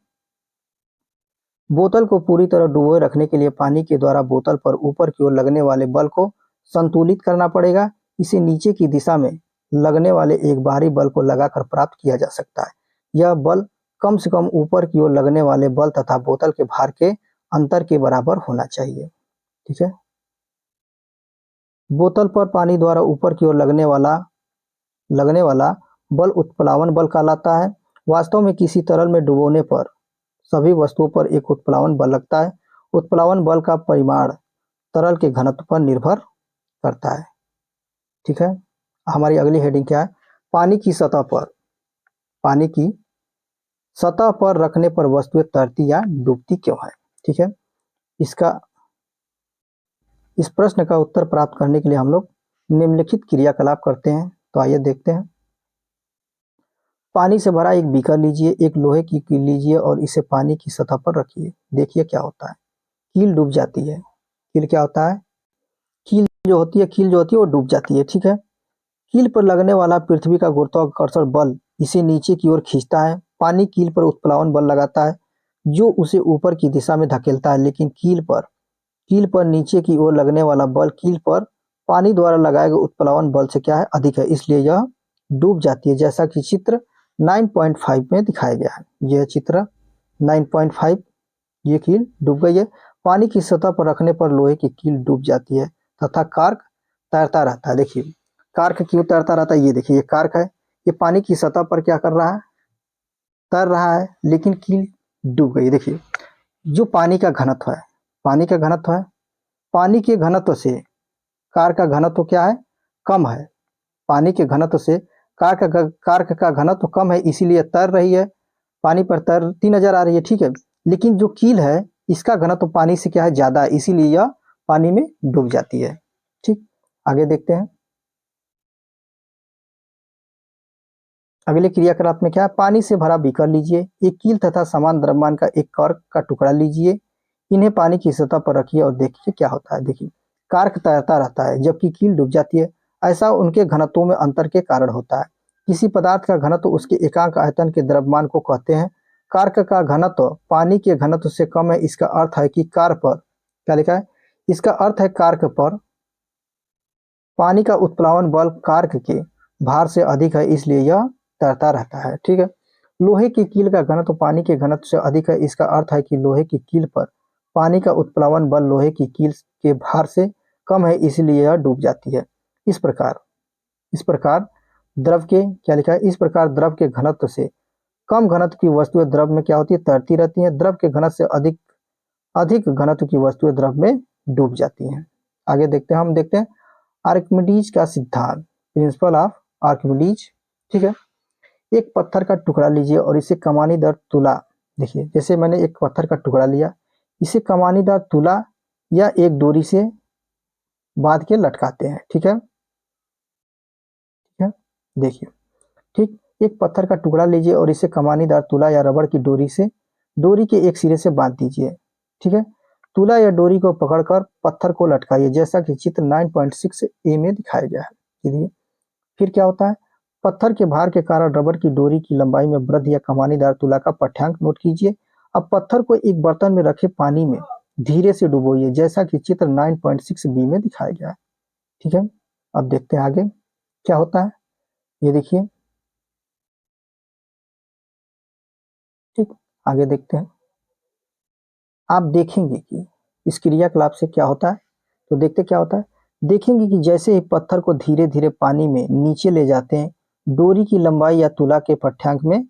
Speaker 1: बोतल को पूरी तरह डुबोए रखने के लिए पानी के द्वारा बोतल पर ऊपर की ओर लगने वाले बल को संतुलित करना पड़ेगा। इसे नीचे की दिशा में लगने वाले एक बाहरी बल को लगाकर प्राप्त किया जा सकता है। यह बल कम से कम ऊपर की ओर लगने वाले बल तथा बोतल के भार के अंतर के बराबर होना चाहिए। ठीक है। बोतल पर पानी द्वारा ऊपर की ओर लगने वाला बल उत्प्लावन बल कहलाता है। वास्तव में किसी तरल में डुबोने पर सभी वस्तुओं पर एक उत्प्लावन बल लगता है। उत्प्लावन बल का परिमाण तरल के घनत्व पर निर्भर करता है। ठीक है। हमारी अगली हेडिंग क्या है? पानी की सतह पर रखने पर वस्तुएं तैरती या डूबती क्यों है? ठीक है। इसका इस प्रश्न का उत्तर प्राप्त करने के लिए हम लोग निम्नलिखित क्रियाकलाप करते हैं। तो आइए देखते हैं। पानी से भरा एक बीकर लीजिए, एक लोहे की कील लीजिए और इसे पानी की सतह पर रखिए। देखिए क्या होता है। कील डूब जाती है। कील क्या होता है? कील जो होती है वो डूब जाती है। ठीक है। कील पर लगने वाला पृथ्वी का गुरुत्वाकर्षण बल इसे नीचे की ओर खींचता है। पानी कील पर उत्प्लावन बल लगाता है जो उसे ऊपर की दिशा में धकेलता है, लेकिन कील पर नीचे की ओर लगने वाला बल कील पर पानी द्वारा लगाए गए उत्प्लावन बल से क्या है? अधिक है, इसलिए यह डूब जाती है, जैसा कि चित्र 9.5 में दिखाया गया है। यह चित्र 9.5, ये कील डूब गई है। पानी की सतह पर रखने पर लोहे की कील डूब जाती है तथा कार्क तैरता रहता है। देखिए कार्क क्यों तैरता रहता है? ये देखिए, ये कार्क है, ये पानी की सतह पर क्या कर रहा है? तैर रहा है, लेकिन कील डूब गई। देखिए जो पानी का घनत्व है, पानी के घनत्व से कार का घनत्व क्या है? कम है। पानी के घनत्व से कार का घनत्व कम है, इसीलिए तैर रही है, पानी पर तैरती नजर आ रही है। ठीक है। लेकिन जो कील है इसका घनत्व पानी से क्या है? ज्यादा है, इसीलिए यह पानी में डूब जाती है। ठीक। आगे देखते हैं। अगले क्रियाकलाप में क्या है? पानी से भरा बीकर लीजिए, एक कील तथा समान द्रव्यमान का एक कर्क का टुकड़ा लीजिए, इन्हें पानी की सतह पर रखिए और देखिए क्या होता है। देखिए कार्क तैरता रहता है जबकि कील डूब जाती है। ऐसा उनके घनत्वों में अंतर के कारण होता है। किसी पदार्थ का घनत्व उसके एकांक आयतन के द्रव्यमान को कहते हैं। कार्क का घनत्व पानी के घनत्व से कम है, इसका अर्थ है कि कार्क पर क्या लिखा है? इसका अर्थ है कार्क पर पानी का उत्प्लावन बल कार्क के भार से अधिक है, इसलिए यह तैरता रहता है। ठीक है। लोहे की कील का घनत्व पानी के घनत्व से अधिक है, इसका अर्थ है कि लोहे की कील पर पानी का उत्प्लावन बल लोहे की कील के भार से कम है, इसलिए यह डूब जाती है। इस प्रकार द्रव के क्या लिखा है? इस प्रकार द्रव के घनत्व से कम घनत्व की वस्तुएं द्रव में क्या होती है? तैरती रहती हैं। द्रव के घनत्व से अधिक अधिक घनत्व की वस्तुएं द्रव में डूब जाती हैं। आगे देखते हैं। हम देखते हैं आर्किमिडीज का सिद्धांत, प्रिंसिपल ऑफ आर्किमिडीज। ठीक है। एक पत्थर का टुकड़ा लीजिए और इसे कमानीदार तुला, देखिए जैसे मैंने एक पत्थर का टुकड़ा लिया, इसे कमानीदार तुला या एक डोरी से बांध के लटकाते हैं। ठीक है। ठीक है। देखिए ठीक, एक पत्थर का टुकड़ा लीजिए और इसे कमानीदार तुला या रबड़ की डोरी के एक सिरे से बांध दीजिए। ठीक है। तुला या डोरी को पकड़कर पत्थर को लटकाइए, जैसा कि चित्र 9.6 ए में दिखाया गया है। देखिए फिर क्या होता है? पत्थर के भार के कारण रबड़ की डोरी की लंबाई में वृद्धि या कमानीदार तुला का पाठ्यांक नोट कीजिए। अब पत्थर को एक बर्तन में रखे पानी में धीरे से डुबोइए, जैसा कि चित्र 9.6 बी में दिखाया गया है। ठीक है। अब देखते हैं आगे क्या होता है। ये देखिए ठीक, आगे देखते हैं। आप देखेंगे कि इस क्रियाकलाप से क्या होता है। तो देखते क्या होता है। देखेंगे कि जैसे ही पत्थर को धीरे धीरे पानी में नीचे ले जाते हैं, डोरी की लंबाई या तुला के पाठ्यांक में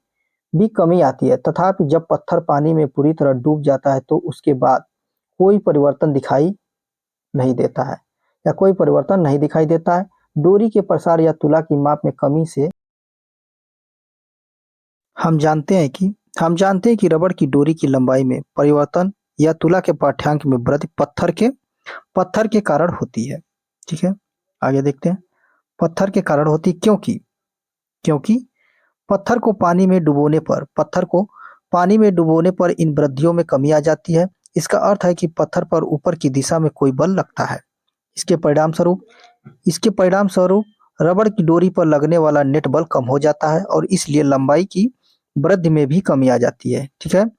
Speaker 1: भी कमी आती है। तथापि जब पत्थर पानी में पूरी तरह डूब जाता है तो उसके बाद कोई परिवर्तन दिखाई नहीं देता है, या कोई परिवर्तन नहीं दिखाई देता है। डोरी के प्रसार या तुला की माप में कमी से हम जानते हैं कि रबड़ की डोरी की लंबाई में परिवर्तन या तुला के पाठ्यांक में वृद्धि पत्थर के कारण होती है। ठीक है, आगे देखते हैं। पत्थर के कारण होती, क्योंकि पत्थर को पानी में डुबोने पर इन वृद्धियों में कमी आ जाती है। इसका अर्थ है कि पत्थर पर ऊपर की दिशा में कोई बल लगता है। इसके परिणाम स्वरूप रबड़ की डोरी पर लगने वाला नेट बल कम हो जाता है और इसलिए लंबाई की वृद्धि में भी कमी आ जाती है। ठीक है,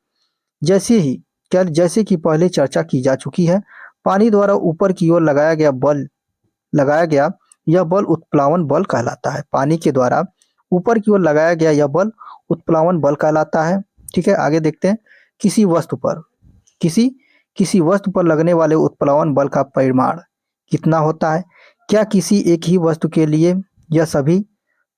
Speaker 1: जैसे कि पहले चर्चा की जा चुकी है, पानी द्वारा ऊपर की ओर लगाया गया यह बल उत्प्लावन बल कहलाता है। पानी के द्वारा ऊपर की ओर लगाया गया यह बल उत्प्लावन बल कहलाता है। ठीक है, आगे देखते हैं। किसी वस्तु पर किसी किसी वस्तु पर लगने वाले उत्प्लावन बल का परिमाण कितना होता है? क्या किसी एक ही वस्तु के लिए यह सभी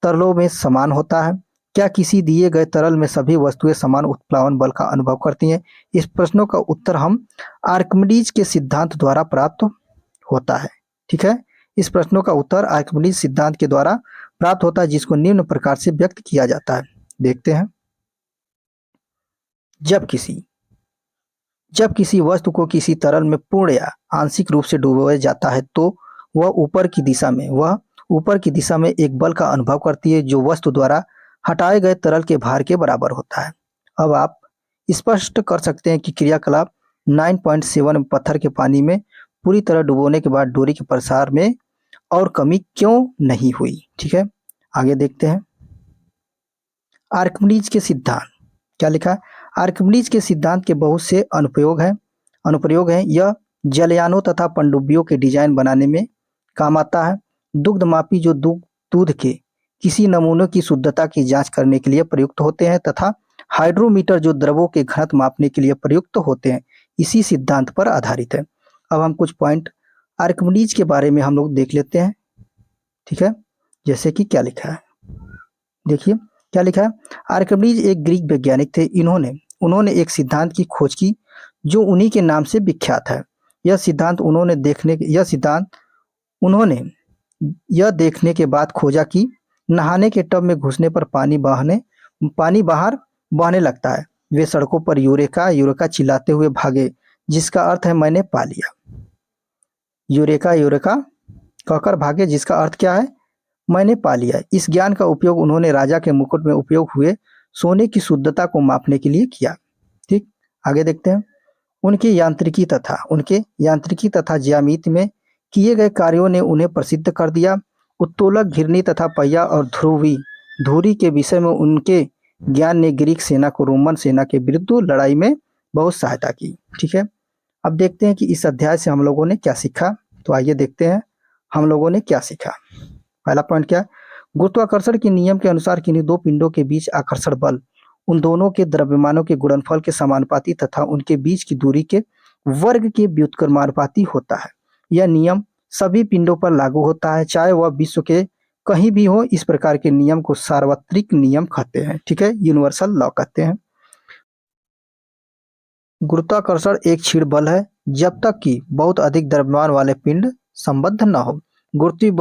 Speaker 1: तरलों में समान होता है? क्या किसी दिए गए तरल में सभी वस्तुएं समान उत्प्लावन बल का अनुभव करती हैं? इस प्रश्नों का उत्तर हम आर्किमिडीज के सिद्धांत द्वारा प्राप्त होता है। ठीक है, इस प्रश्नों का उत्तर आर्किमिडीज सिद्धांत के द्वारा प्राप्त होता है, जिसको निम्न प्रकार से व्यक्त किया जाता है। देखते हैं। जब किसी वस्तु को किसी तरल में पूर्ण या आंशिक रूप से डुबोया जाता है तो वह ऊपर की दिशा में एक बल का अनुभव करती है जो वस्तु द्वारा हटाए गए तरल के भार के बराबर होता है। अब आप स्पष्ट कर सकते हैं कि क्रियाकलाप 9.7 में पत्थर के पानी में पूरी तरह डुबोने के बाद डोरी के प्रसार में और कमी क्यों नहीं हुई। ठीक है, आगे देखते हैं। आर्किमिडीज के सिद्धांत, क्या लिखा है? आर्किमिडीज के सिद्धांत के बहुत से अनुप्रयोग हैं। यह जलयानों तथा पनडुब्बियों के डिजाइन बनाने में काम आता है। दुग्धमापी जो दूध के किसी नमूने की शुद्धता की जांच करने के लिए प्रयुक्त होते हैं, तथा हाइड्रोमीटर जो द्रवों के घनत्व मापने के लिए प्रयुक्त होते हैं, इसी सिद्धांत पर आधारित है। अब हम कुछ पॉइंट आर्किमिडीज के बारे में हम लोग देख लेते हैं। ठीक है, जैसे कि क्या लिखा है, देखिए क्या लिखा है। आर्किमिडीज एक ग्रीक वैज्ञानिक थे। उन्होंने एक सिद्धांत की खोज की जो उन्हीं के नाम से विख्यात है। यह सिद्धांत उन्होंने यह देखने के बाद खोजा कि नहाने के टब में घुसने पर पानी बाहर बहने लगता है। वे सड़कों पर यूरेका यूरेका चिल्लाते हुए भागे, जिसका अर्थ है मैंने पा लिया। यूरेका यूरेका कहकर भागे, जिसका अर्थ क्या है? मैंने पा लिया। इस ज्ञान का उपयोग उन्होंने राजा के मुकुट में उपयोग हुए सोने की शुद्धता को मापने के लिए किया। ठीक, आगे देखते हैं। उनके यांत्रिकी तथा ज्यामिति में किए गए कार्यों ने उन्हें प्रसिद्ध कर दिया। उत्तोलक, घिरनी तथा पहिया और धुरी के विषय में उनके ज्ञान ने ग्रीक सेना को रोमन सेना के विरुद्ध लड़ाई में बहुत सहायता की। ठीक है, अब देखते हैं कि इस अध्याय से हम लोगों ने क्या सीखा। तो आइए देखते हैं हम लोगों ने क्या सीखा। पहला पॉइंट क्या है? गुरुत्वाकर्षण के नियम के अनुसार किन्हीं दो पिंडों के बीच आकर्षण बल उन दोनों के द्रव्यमानों के गुणनफल के समानुपाती तथा उनके बीच की दूरी के वर्ग के व्युत्क्रमानुपाती होता है। यह नियम सभी पिंडों पर लागू होता है, चाहे वह विश्व के कहीं भी हो। इस प्रकार के नियम को सार्वत्रिक नियम कहते हैं। ठीक है, यूनिवर्सल लॉ कहते हैं। गुरुत्वाकर्षण एक क्षीण बल है जब तक कि बहुत अधिक द्रव्यमान वाले पिंड संबद्ध न हो। गुरुत्वीय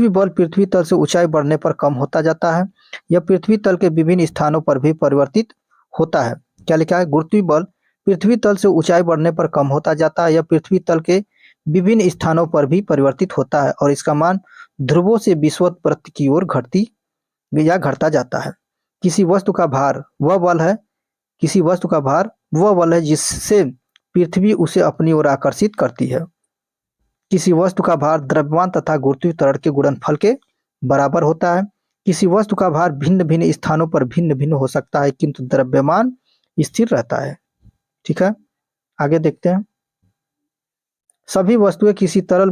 Speaker 1: बल पृथ्वी तल से ऊंचाई बढ़ने पर कम होता जाता है। यह पृथ्वी तल के विभिन्न स्थानों पर भी परिवर्तित होता है। क्या लिखा है? गुरुत्वीय बल पृथ्वी तल से ऊंचाई बढ़ने पर कम होता जाता है। यह पृथ्वी तल के विभिन्न स्थानों पर भी परिवर्तित होता है और इसका मान ध्रुवों से विषुवत वृत्त की ओर घटता जाता है। किसी वस्तु का भार वह बल है जिससे पृथ्वी उसे अपनी ओर आकर्षित करती है। किसी वस्तु का भार द्रव्यमान तथा गुरुत्वीय त्वरण के गुणनफल के बराबर होता है। किसी वस्तु का भार भिन्न भिन्न स्थानों पर भिन्न भिन्न हो सकता है, किंतु द्रव्यमान स्थिर रहता है। ठीक है, आगे देखते हैं। सभी वस्तुएं किसी तरल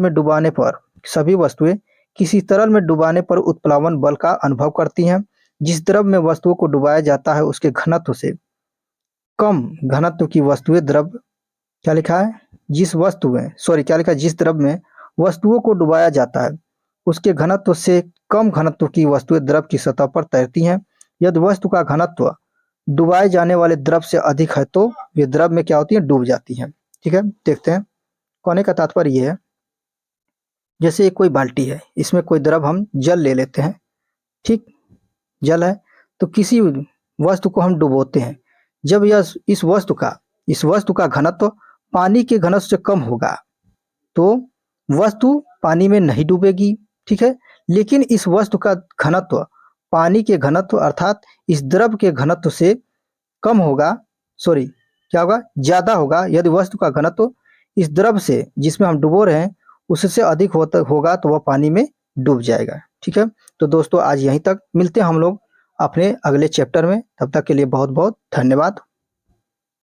Speaker 1: में डुबाने पर उत्प्लावन बल का अनुभव करती हैं। जिस द्रव में वस्तुओं को डुबाया जाता है उसके घनत्व से कम घनत्व की वस्तुएं जिस द्रव में वस्तुओं को डुबाया जाता है, उसके घनत्व से कम घनत्व की वस्तुएं द्रव की सतह पर तैरती हैं। यदि वस्तु का घनत्व डुबाए जाने वाले द्रव से अधिक है तो ये द्रव में क्या होती है, डूब जाती हैं। ठीक है, देखते हैं। कहने का तात्पर्य ये है, जैसे कोई बाल्टी है, इसमें कोई द्रव हम जल ले लेते हैं, ठीक, जल है, तो किसी वस्तु को हम डुबोते हैं। जब यह इस वस्तु का घनत्व पानी के घनत्व से कम होगा तो वस्तु पानी में नहीं डूबेगी, ठीक है। लेकिन इस वस्तु का घनत्व पानी के घनत्व अर्थात इस द्रव के घनत्व से कम होगा, सॉरी क्या होगा, ज्यादा होगा। यदि वस्तु का घनत्व इस द्रव से जिसमें हम डुबो रहे हैं उससे अधिक होगा तो वह पानी में डूब जाएगा। ठीक है, तो दोस्तों आज यहीं तक, मिलते हैं हम लोग अपने अगले चैप्टर में। तब तक के लिए बहुत बहुत धन्यवाद।